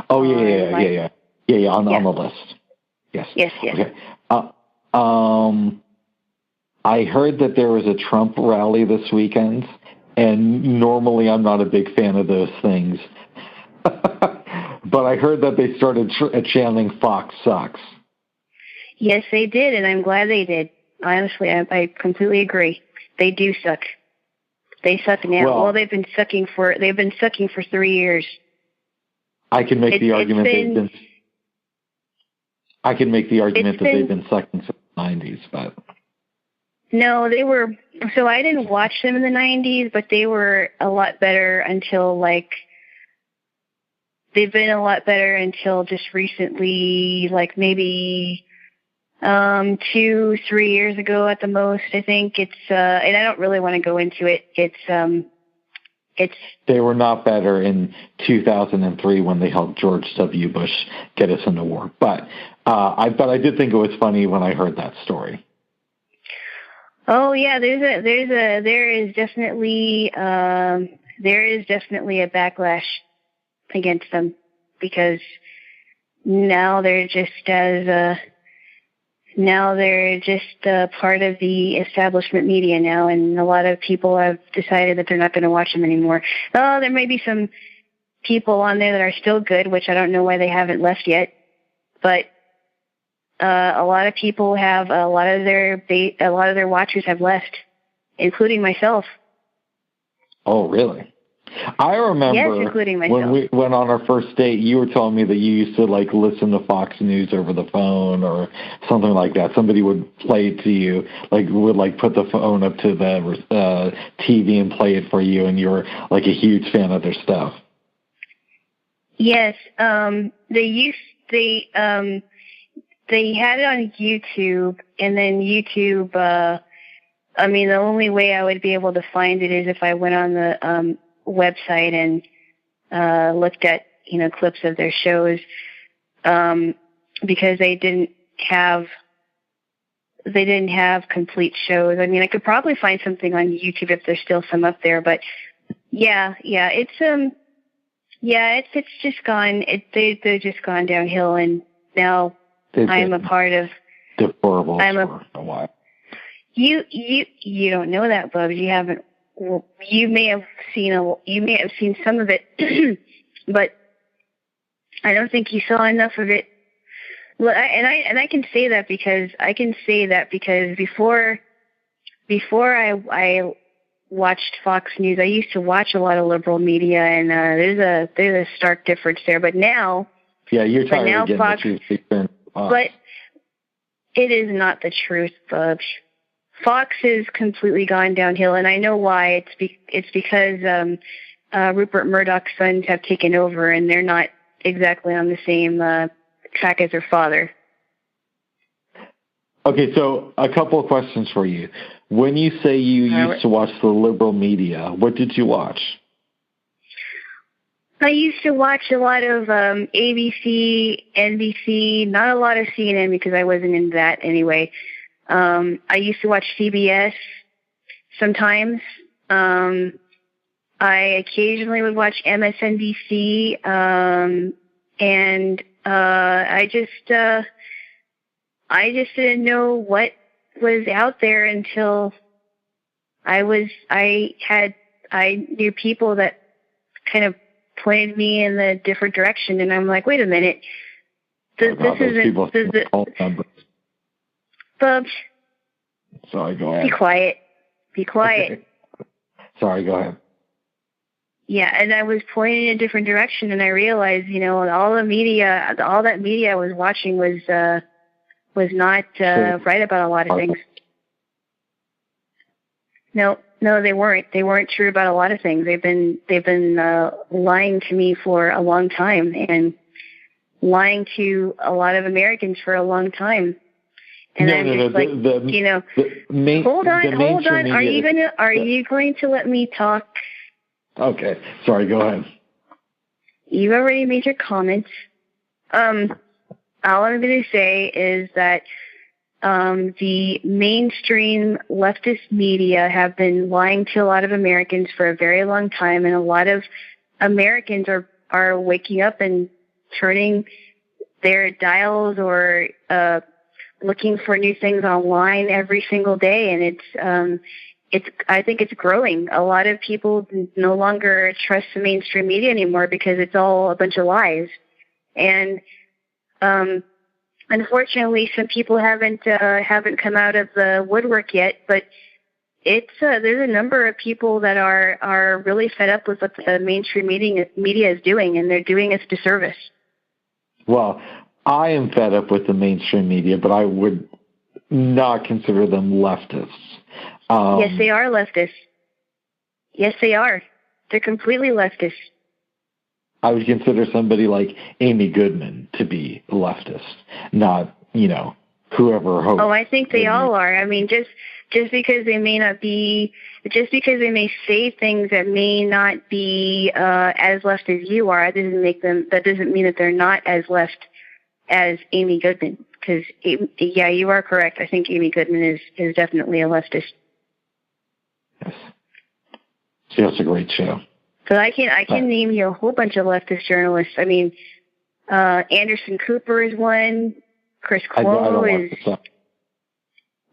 Oh yeah. On the list. Yes. Yes. Okay. I heard that there was a Trump rally this weekend, and normally I'm not a big fan of those things, but I heard that they started chanting "Fox sucks." Yes, they did, and I'm glad they did. Honestly, I completely agree. They do suck. They suck now. Well, they've been sucking for 3 years. I can make the argument that they've been sucking since the 90s, but no, they were. So I didn't watch them in the 90s, but they were a lot better until they've been a lot better until just recently, like maybe 2-3 years ago at the most. I think it's and I don't really want to go into it. It's they were not better in 2003 when they helped George W. Bush get us into war. But I did think it was funny when I heard that story. Oh yeah, there is definitely a backlash against them because now they're just part of the establishment media now, and a lot of people have decided that they're not going to watch them anymore. Oh, there may be some people on there that are still good, which I don't know why they haven't left yet, but a lot of people have a lot of their watchers have left, including myself. Oh, really? I remember when we went on our first date, you were telling me that you used to listen to Fox News over the phone or something like that. Somebody would play it to you, would put the phone up to the TV and play it for you, and you were a huge fan of their stuff. Yes, they had it on YouTube, and then YouTube. The only way I would be able to find it is if I went on the website and looked at clips of their shows, because they didn't have complete shows. I mean, I could probably find something on YouTube if there's still some up there, but it's just gone. They're just gone downhill, and now I'm a part of deplorable for a while. You don't know that, Bubs. You haven't. Well, you may have seen some of it, but I don't think you saw enough of it. Well, I can say that because before I watched Fox News, I used to watch a lot of liberal media, and there's a stark difference there. But now, you're tired of getting Fox, the truth. But it is not the truth, Bubs. Fox has completely gone downhill, and I know why. It's because Rupert Murdoch's sons have taken over, and they're not exactly on the same track as their father. Okay, so a couple of questions for you. When you say you used to watch the liberal media, what did you watch? I used to watch a lot of ABC, NBC, not a lot of CNN because I wasn't into that anyway. I used to watch CBS sometimes. I occasionally would watch MSNBC, and I just didn't know what was out there until I knew people that kind of pointed me in the different direction, and I'm like, wait a minute, this isn't. Bubs. Sorry, go ahead. Be quiet. Okay. Sorry, go ahead. Yeah, and I was pointing in a different direction, and I realized, all that media I was watching was not right about a lot of things. No, they weren't. They weren't true about a lot of things. They've been lying to me for a long time, and lying to a lot of Americans for a long time. And hold on. Are you going to let me talk? Okay. Sorry, go ahead. You already made your comments. All I'm going to say is that the mainstream leftist media have been lying to a lot of Americans for a very long time, and a lot of Americans are waking up and turning their dials or looking for new things online every single day, and I think it's growing. A lot of people no longer trust the mainstream media anymore because it's all a bunch of lies. And unfortunately, some people haven't come out of the woodwork yet. But there's a number of people that are really fed up with what the mainstream media is doing, and they're doing us disservice. Well, I am fed up with the mainstream media, but I would not consider them leftists. Yes, they are leftists. Yes, they are. They're completely leftist. I would consider somebody like Amy Goodman to be a leftist, not, whoever hosts. Oh, I think they all are. I mean, just because they may not be, just because they may say things that may not be as left as you are, that doesn't mean that they're not as left as Amy Goodman. Because, yeah, you are correct. I think Amy Goodman is definitely a leftist. Yes. She has a great show. So I can name you a whole bunch of leftist journalists. I mean, Anderson Cooper is one. Chris Cuomo is.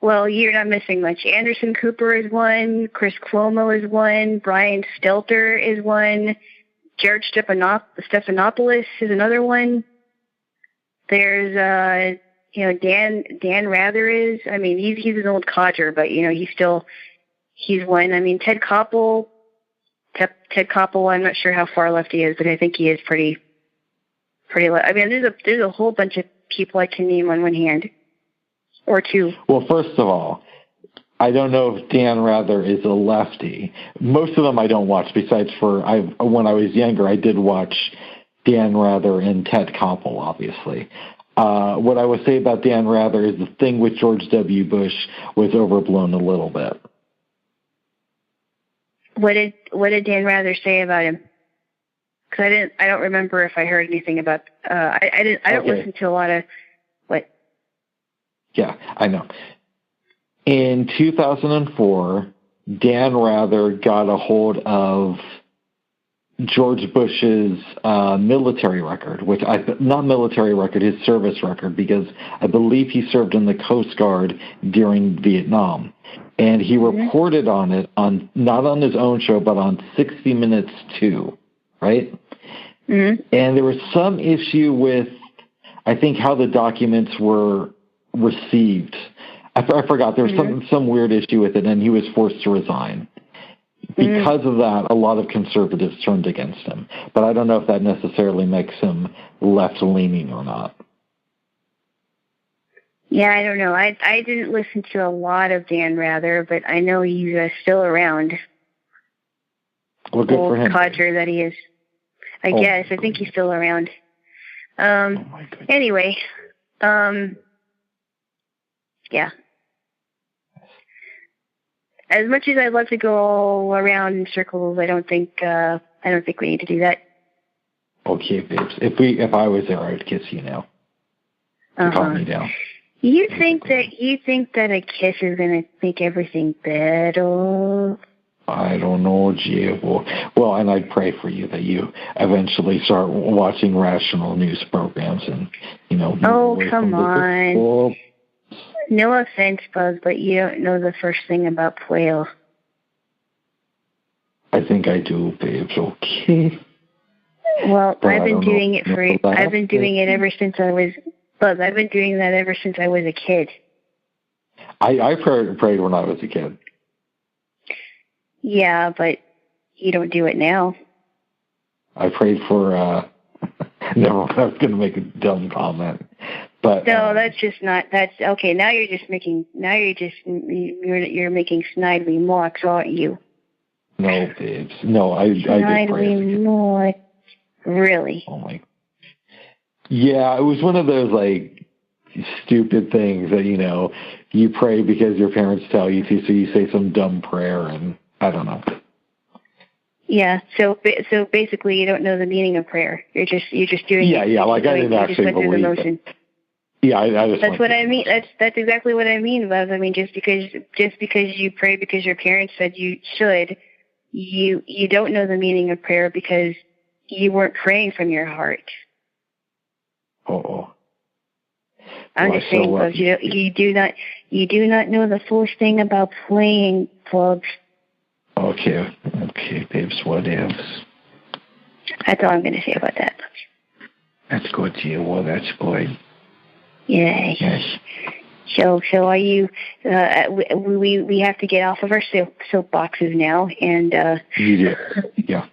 Well, you're not missing much. Anderson Cooper is one. Chris Cuomo is one. Brian Stelter is one. Jared Stephanopoulos is another one. There's Dan Rather is. I mean, he's an old codger, but he's one. I mean, Ted Koppel, I'm not sure how far left he is, but I think he is pretty left. I mean, there's a whole bunch of people I can name on one hand, or two. Well, first of all, I don't know if Dan Rather is a lefty. Most of them I don't watch, besides when I was younger, I did watch Dan Rather and Ted Koppel, obviously. What I would say about Dan Rather is the thing with George W. Bush was overblown a little bit. What did Dan Rather say about him? Because I don't remember if I heard anything about. I don't listen to a lot of what. Yeah, I know. In 2004, Dan Rather got a hold of George Bush's military record, not military record, his service record, because I believe he served in the Coast Guard during Vietnam. And he reported on it not on his own show, but on 60 Minutes too, right? Mm-hmm. And there was some issue with, I think, how the documents were received. I forgot. There was some weird issue with it, and he was forced to resign. Because of that, a lot of conservatives turned against him. But I don't know if that necessarily makes him left-leaning or not. Yeah, I don't know. I didn't listen to a lot of Dan Rather, but I know he's still around. Well, good for him. Codger that he is. I guess. I think he's still around. Anyway. Yeah. As much as I'd love to go around in circles, I don't think we need to do that. Okay, babes. If I was there, I would kiss you now. Calm me down. You think that a kiss is going to make everything better? I don't know, Jay. Well, and I'd pray for you that you eventually start watching rational news programs and, Oh, come on. No offense, Buzz, but you don't know the first thing about Pueblo. I think I do, babes. Okay. Well, I've been doing it ever since I was. Buzz, I've been doing that ever since I was a kid. I prayed when I was a kid. Yeah, but you don't do it now. I prayed for. Never mind. I was going to make a dumb comment, but no, that's okay. Now you're making snide remarks, aren't you? No, babes. No, I did pray. Snide remarks. Really? Oh my. Yeah, it was one of those stupid things that you pray because your parents tell you to, so you say some dumb prayer, and I don't know. Yeah, so basically, you don't know the meaning of prayer. You're just doing. Yeah. I didn't actually believe it. Yeah, I just. That's what I mean. That's exactly what I mean, Buzz. I mean, just because you pray because your parents said you should, you don't know the meaning of prayer because you weren't praying from your heart. Oh. I'm just saying, Buzz. You do not know the fullest thing about playing, Buzz. Okay, babes. What ifs? That's all I'm going to say about that, Buzz. That's good, Jill. Well, that's good. Yes. So are you? We have to get off of our soapboxes now, and. You do. Yeah.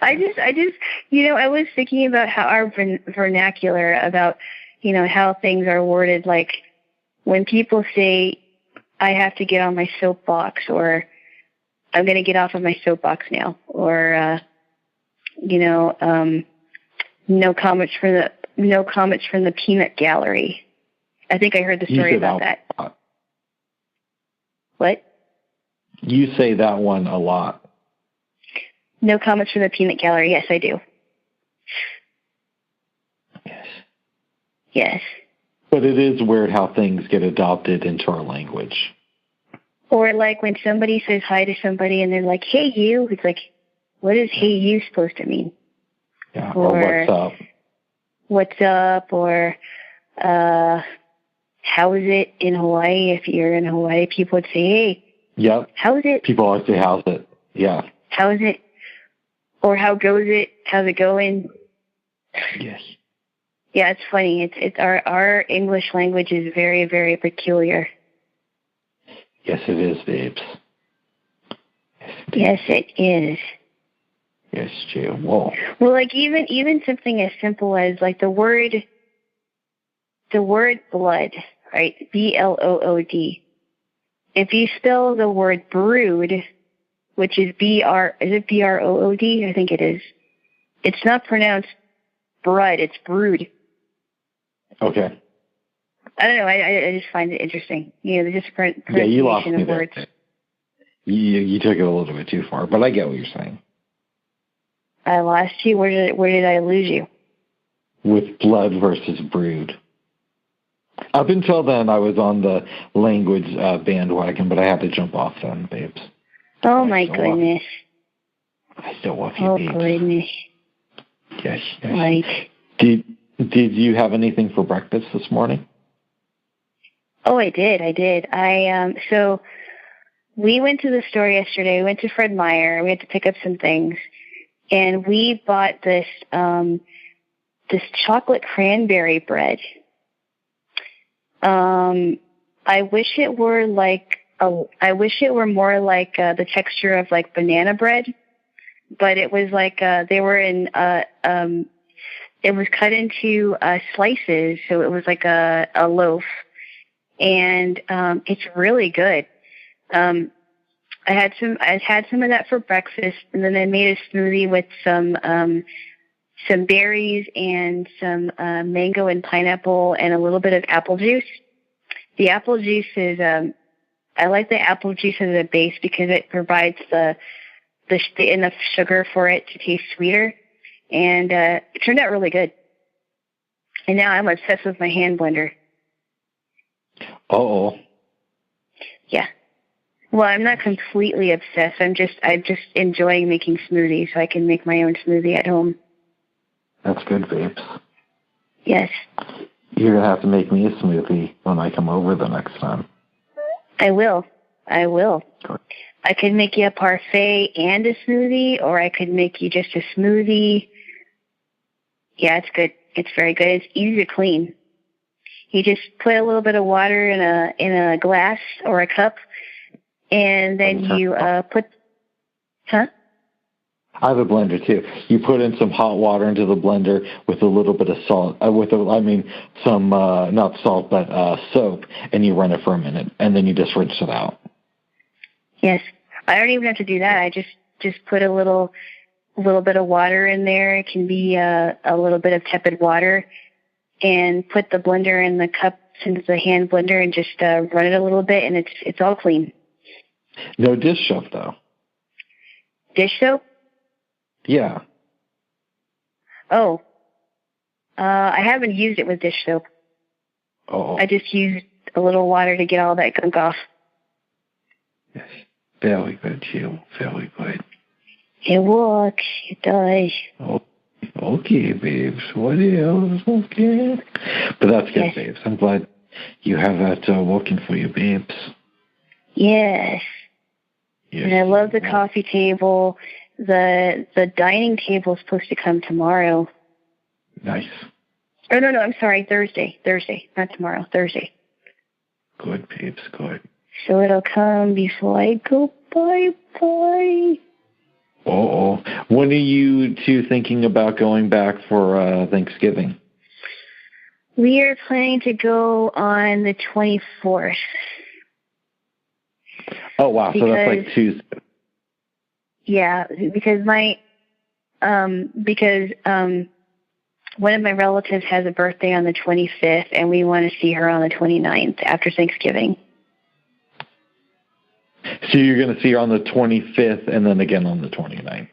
I just, I was thinking about how our vernacular, about, how things are worded. Like when people say, "I have to get on my soapbox," or "I'm going to get off of my soapbox now," or no comments from the peanut gallery. I think I heard the story about that. What? You say that one a lot. No comments from the peanut gallery. Yes, I do. Yes. But it is weird how things get adopted into our language. Or like when somebody says hi to somebody and they're like, "Hey, you." It's like, what is "hey, you" supposed to mean? Yeah. Or what's up? What's up? Or how is it in Hawaii? If you're in Hawaii, people would say, "Hey." Yep. How is it? People always say, "How's it?" Yeah. How is it? Or how goes it? How's it going? Yes. Yeah, it's funny. It's our English language is very, very peculiar. Yes, it is, babes. Yes, it is. Yes, Jill. Well, like even something as simple as like the word blood, right? BLOOD. If you spell the word brood, which is BROOD? I think it is. It's not pronounced brood, it's brood. Okay. I don't know, I just find it interesting. The different you lost pronunciation me of words. there. You took it a little bit too far, but I get what you're saying. I lost you? Where did I lose you? With blood versus brood. Up until then, I was on the language bandwagon, but I had to jump off then, babes. Oh, my goodness. I still love you, oh, babes. Oh, goodness. Yes. Right. Did you have anything for breakfast this morning? Oh, I did. So we went to the store yesterday. We went to Fred Meyer. We had to pick up some things. And we bought this chocolate cranberry bread. I wish it were more like the texture of like banana bread, but it was like they were in it was cut into slices, so it was like a loaf, and it's really good. I had some of that for breakfast, and then I made a smoothie with some berries and some mango and pineapple and a little bit of apple juice. The apple juice is I like the apple juice as a base because it provides the enough sugar for it to taste sweeter, and it turned out really good. And now I'm obsessed with my hand blender. Uh-oh. Yeah. Well, I'm not completely obsessed. I'm just enjoying making smoothies, so I can make my own smoothie at home. That's good, babes. Yes. You're going to have to make me a smoothie when I come over the next time. I will. Good. I could make you a parfait and a smoothie, or I could make you just a smoothie. Yeah, it's good. It's very good. It's easy to clean. You just put a little bit of water in a glass or a cup, and then you put... Huh? I have a blender too. You put in some hot water into the blender with a little bit of salt, some not salt, but soap, and you run it for a minute, and then you just rinse it out. Yes, I don't even have to do that. I just put a little bit of water in there. It can be a little bit of tepid water, and put the blender in the cup into the hand blender, and just run it a little bit, and it's all clean. No dish soap though. Dish soap? Yeah. Oh, I haven't used it with dish soap. Oh. I just used a little water to get all that gunk off. Yes. Very good, Jill. Very good. It works. It does. Oh, okay, babes. What else? Okay. But that's good, Yes. babes. I'm glad you have that working for you, babes. Yes. Yes. And I love the coffee table. The dining table is supposed to come tomorrow. Nice. Oh, no, I'm sorry. Thursday, not tomorrow. Thursday. Good, babes. Good. So it'll come before I go bye-bye. Uh-oh. When are you two thinking about going back for Thanksgiving? We are planning to go on the 24th. Oh, wow. So that's like Tuesday. Yeah, because one of my relatives has a birthday on the 25th, and we want to see her on the 29th after Thanksgiving. So you're going to see her on the 25th and then again on the 29th?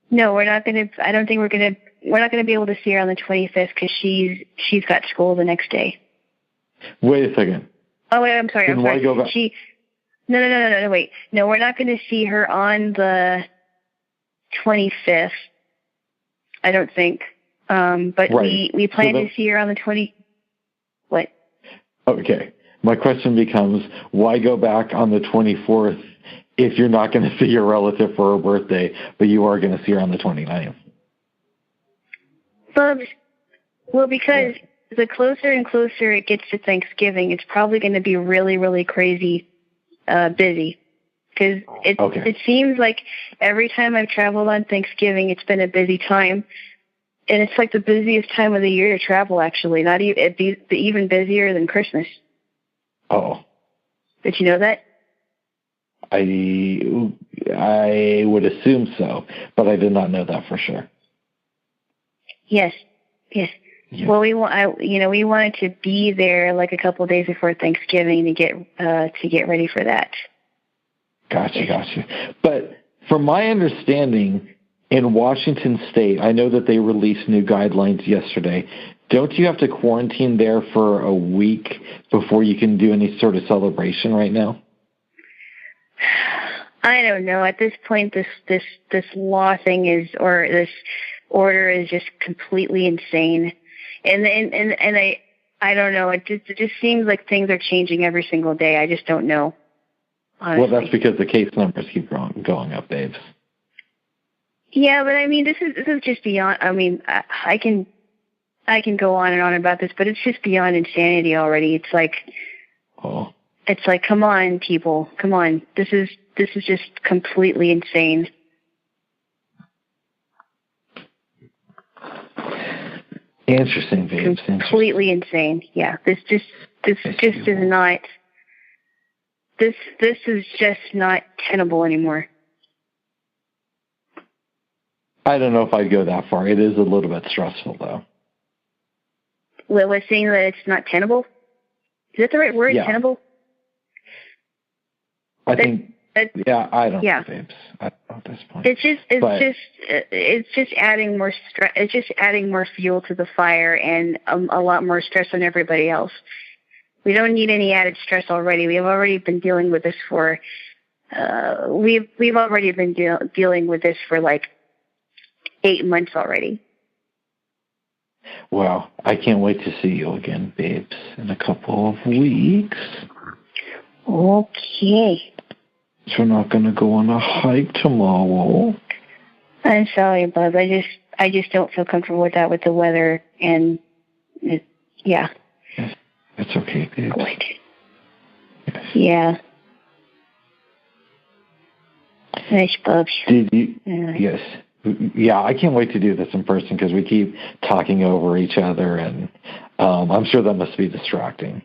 No, we're not going to. I don't think we're not going to be able to see her on the 25th because she's got school the next day. Wait a second. Oh, wait, I'm sorry. Why go back? No, wait. No, we're not going to see her on the 25th. I don't think. But right. we plan to see her on the 20. What? Okay. My question becomes, why go back on the 24th if you're not going to see your relative for her birthday, but you are going to see her on the 29th? Bubs, well, because the closer and closer it gets to Thanksgiving, it's probably going to be really, really crazy busy. Because it seems like every time I've traveled on Thanksgiving, it's been a busy time. And it's like the busiest time of the year to travel, actually. Not even busier than Christmas. Oh. Did you know that? I would assume so, but I did not know that for sure. Yes. Yeah. Well, we wanted to be there like a couple of days before Thanksgiving to get ready for that. Gotcha. But from my understanding, in Washington State, I know that they released new guidelines yesterday. Don't you have to quarantine there for a week before you can do any sort of celebration right now? I don't know. At this point, this law thing or this order is just completely insane. And I don't know. It just seems like things are changing every single day. I just don't know. Honestly. Well, that's because the case numbers keep going up, babes. Yeah, but I mean, this is just beyond. I mean, I can go on and on about this, but it's just beyond insanity already. It's like, come on, people, come on. This is just completely insane. Interesting, babes. Completely insane. Yeah, this is not. This is just not tenable anymore. I don't know if I'd go that far. It is a little bit stressful, though. Well, we're saying that it's not tenable? Is that the right word, tenable? I think, I don't know, babes. I don't know at this point. It's just adding more stress. It's just adding more fuel to the fire and a lot more stress on everybody else. We don't need any added stress already. We have already been dealing with this for, we've already been dealing with this for like 8 months already. Well, I can't wait to see you again, babes, in a couple of weeks. Okay. So we're not going to go on a hike tomorrow. I'm sorry, Bub. I just don't feel comfortable with that with the weather and yeah. Yes, that's okay, babes. Good. Yes. Yeah. Nice, Bubs. Did you? Yes. Yeah, I can't wait to do this in person because we keep talking over each other, and I'm sure that must be distracting.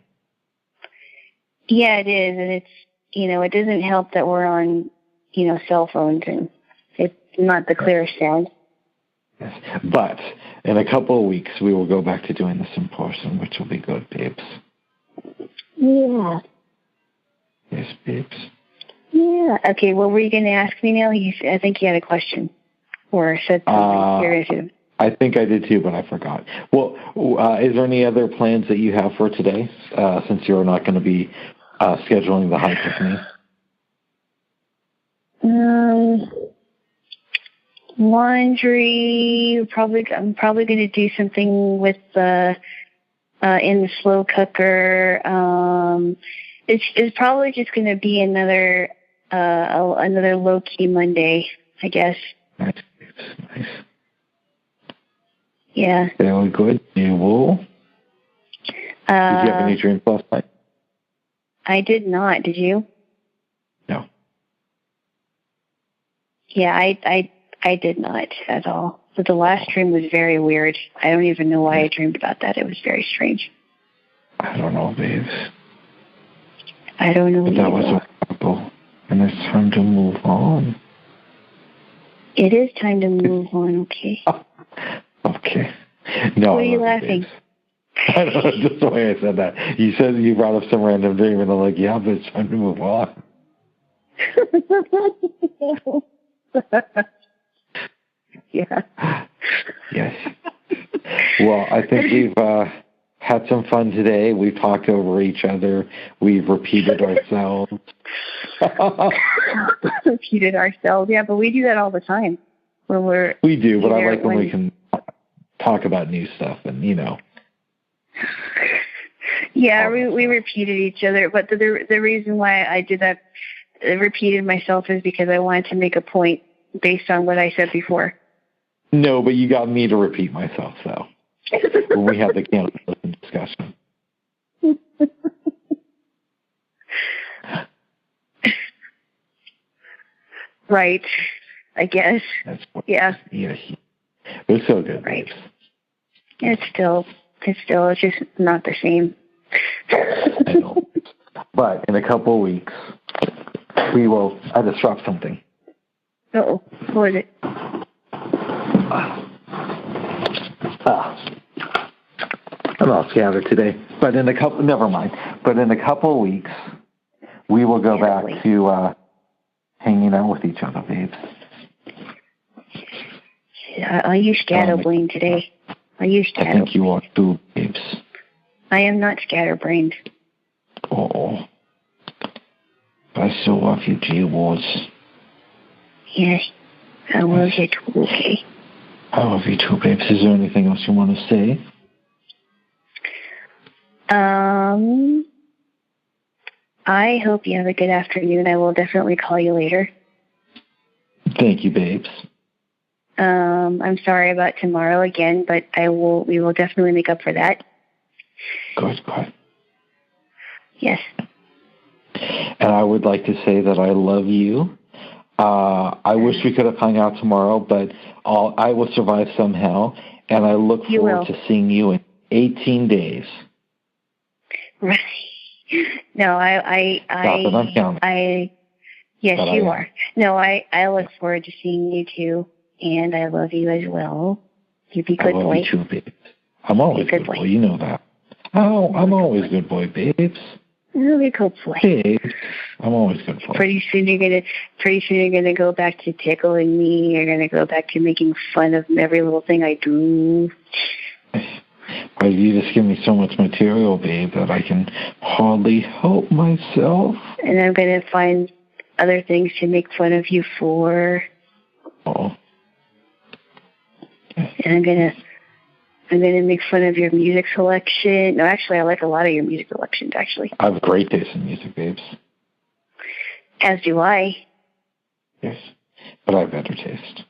Yeah, it is, and it's, it doesn't help that we're on, cell phones, and it's not the clearest sound. Yes, but in a couple of weeks, we will go back to doing this in person, which will be good, babes. Yeah. Yes, babes. Yeah. Okay, what were you going to ask me now? I think you had a question. Or said something curious. I think I did too, but I forgot. Well, is there any other plans that you have for today, since you're not going to be scheduling the hike with me? Laundry. I'm probably going to do something with the in the slow cooker. It's probably just going to be another low key Monday, I guess. Nice. Yeah. Very good. You will. Did you have any dreams last night? I did not. Did you? No. Yeah, I did not at all. But the last dream was very weird. I don't even know why I dreamed about that. It was very strange. I don't know, babes. I don't know. But that was a struggle, and it's time to move on. It is time to move on, okay? Okay. No, why are you laughing? I don't know, just the way I said that. You said you brought up some random dream, and I'm like, yeah, but it's time to move on. Yeah. Yes. Well, I think we've had some fun today. We've talked over each other. We've repeated ourselves. Repeated ourselves. Yeah, but we do that all the time. We do, but I like when we can talk about new stuff and, Yeah, we repeated each other, but the reason why I did that, repeated myself, is because I wanted to make a point based on what I said before. No, but you got me to repeat myself, though, when we had the cannibalism discussion. Right, I guess. Yeah. It's so good. Right. It's just not the same. I know. But in a couple of weeks, we will. I just dropped something. Uh-oh. What is it? I'm all scattered today. But never mind. But in a couple of weeks, we will go back to hanging out with each other, babes. Are you scatterbrained today? Are you scatterbrained? I think you are too, babes. I am not scatterbrained. Oh. I still love you, G-Awards. Yes. I love you too, okay? I love you too, babes. Is there anything else you want to say? I hope you have a good afternoon. I will definitely call you later. Thank you, babes. I'm sorry about tomorrow again, but we will definitely make up for that. Good. Yes. And I would like to say that I love you. I wish we could have hung out tomorrow, but I will survive somehow, and I look forward to seeing you in 18 days. Right. No, yes, you are. No, I look forward to seeing you too, and I love you as well. You be good boy. I love you too, babes. I'm always good boy. You know that. Oh, I'm always good boy, babes. You're a good boy. Babes. I'm always good boy. Pretty soon you're gonna go back to tickling me. You're gonna go back to making fun of every little thing I do. You just give me so much material, babe, that I can hardly help myself. And I'm going to find other things to make fun of you for. Oh. And I'm going to make fun of your music selection. No, actually, I like a lot of your music selections, actually. I have great taste in music, babes. As do I. Yes, but I have better taste.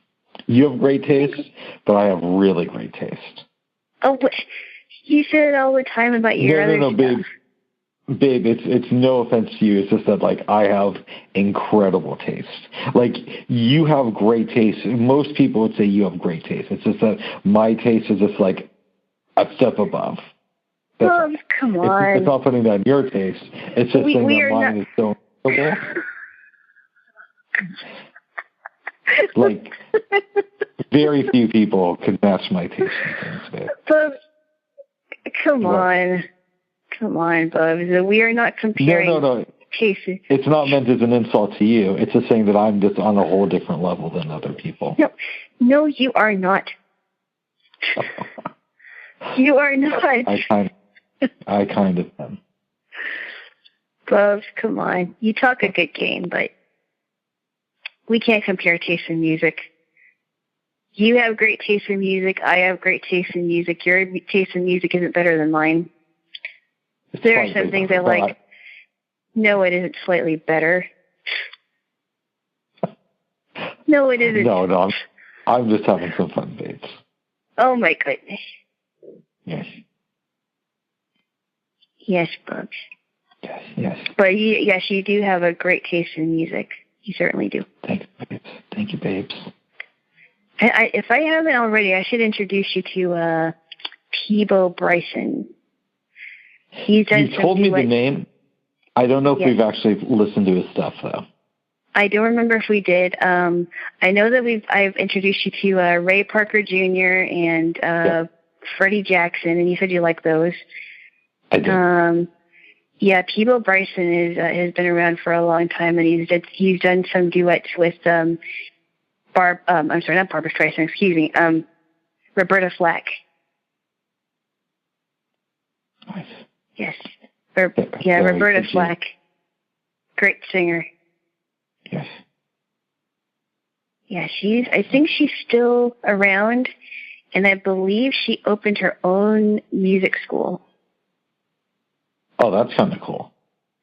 You have great taste, but I have really great taste. Oh, but you say it all the time about your other stuff. Babe, it's no offense to you. It's just that, I have incredible taste. You have great taste. Most people would say you have great taste. It's just that my taste is just, a step above. Oh, come on. It's not putting down your taste. It's just saying that mine is so incredible. Very few people can match my taste in things, babe. Bubs, come on, Bubs. We are not comparing tastes. It's not meant as an insult to you. It's just saying that I'm just on a whole different level than other people. No, you are not. You are not. I kind of am. Bubs, come on. You talk a good game, but we can't compare taste in music. You have great taste in music. I have great taste in music. Your taste in music isn't better than mine. There are some things I like. No, it isn't slightly better. No, it isn't. No, I'm just having some fun, babes. Oh, my goodness. Yes. Yes, Bubs. Yes. But yes, you do have a great taste in music. You certainly do. Thank you, babes. If I haven't already, I should introduce you to Peebo Bryson. He's done You told me the name. I don't know if we've actually listened to his stuff, though. I don't remember if we did. I know that I've introduced you to Ray Parker Jr. and Freddie Jackson, and you said you like those. I do. Yeah, Peebo Bryson has been around for a long time, and he's done some duets with I'm sorry, not Barbra Streisand. Excuse me, Roberta Flack. Nice. Yes. Roberta Flack. Great singer. Yes. Yeah, I think she's still around, and I believe she opened her own music school. Oh, that's kind of cool.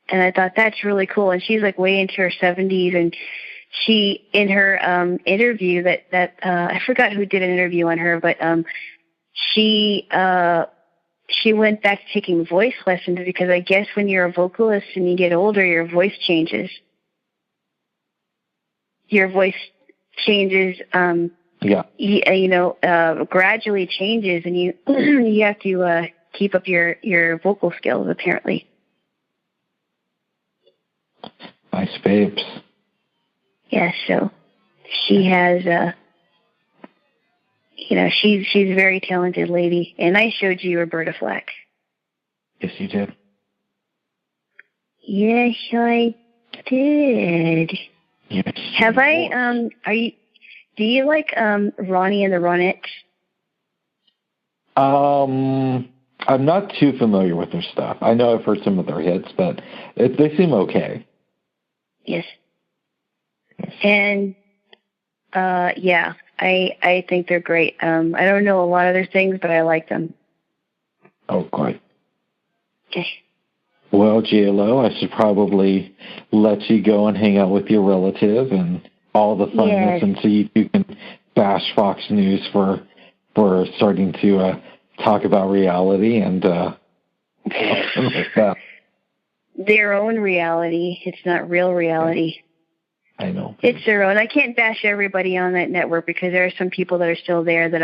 And I thought that's really cool. And she's like way into her 70s, and she, in her interview that I forgot who did an interview on her, but she went back to taking voice lessons because I guess when you're a vocalist and you get older, your voice changes. Your voice changes, gradually changes, and you you have to keep up your vocal skills, apparently. Nice, babes. Yeah, so she has, she's a very talented lady, and I showed you Roberta Flack. Yes, you did. Yes, I did. Yes. Have I? Do you like Ronnie and the Ronettes? I'm not too familiar with their stuff. I know I've heard some of their hits, but they seem okay. Yes. And I think they're great. I don't know a lot of their things, but I like them. Oh, great. Okay. Well, Jaylo, I should probably let you go and hang out with your relative and all the funness, and so you can bash Fox News for starting to talk about reality and like that. Their own reality. It's not real reality. I know. It's their own. I can't bash everybody on that network because there are some people that are still there that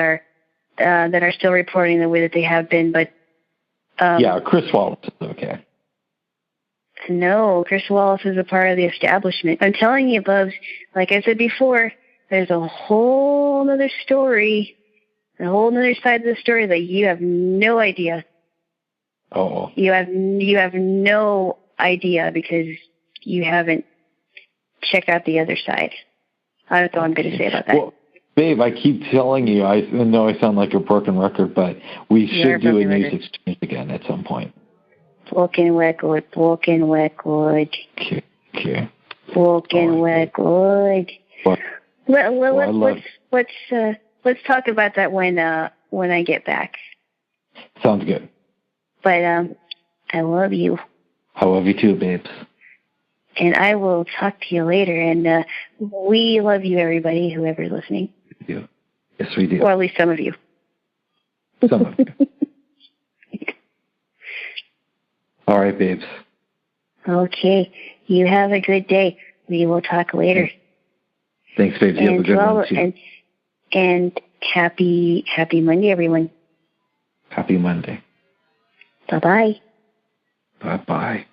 are still reporting the way that they have been. But Chris Wallace is okay. No, Chris Wallace is a part of the establishment. I'm telling you, Bubs, like I said before, there's a whole other story, a whole other side of the story that you have no idea. Oh. You have no idea because you haven't checked out the other side. That's all I'm going to say about that. Well, babe, I keep telling you, I know I sound like a broken record, but we should do a news exchange again at some point. Broken record. Okay. Broken record. Let's talk about that when I get back. Sounds good. But I love you. I love you too, babes. And I will talk to you later. And we love you, everybody, whoever's listening. We do. Yes, we do. Or at least some of you. Some of you. All right, babes. Okay. You have a good day. We will talk later. Thanks, babes. You have a good one, too. And happy Monday, everyone. Happy Monday. Bye-bye. Bye-bye.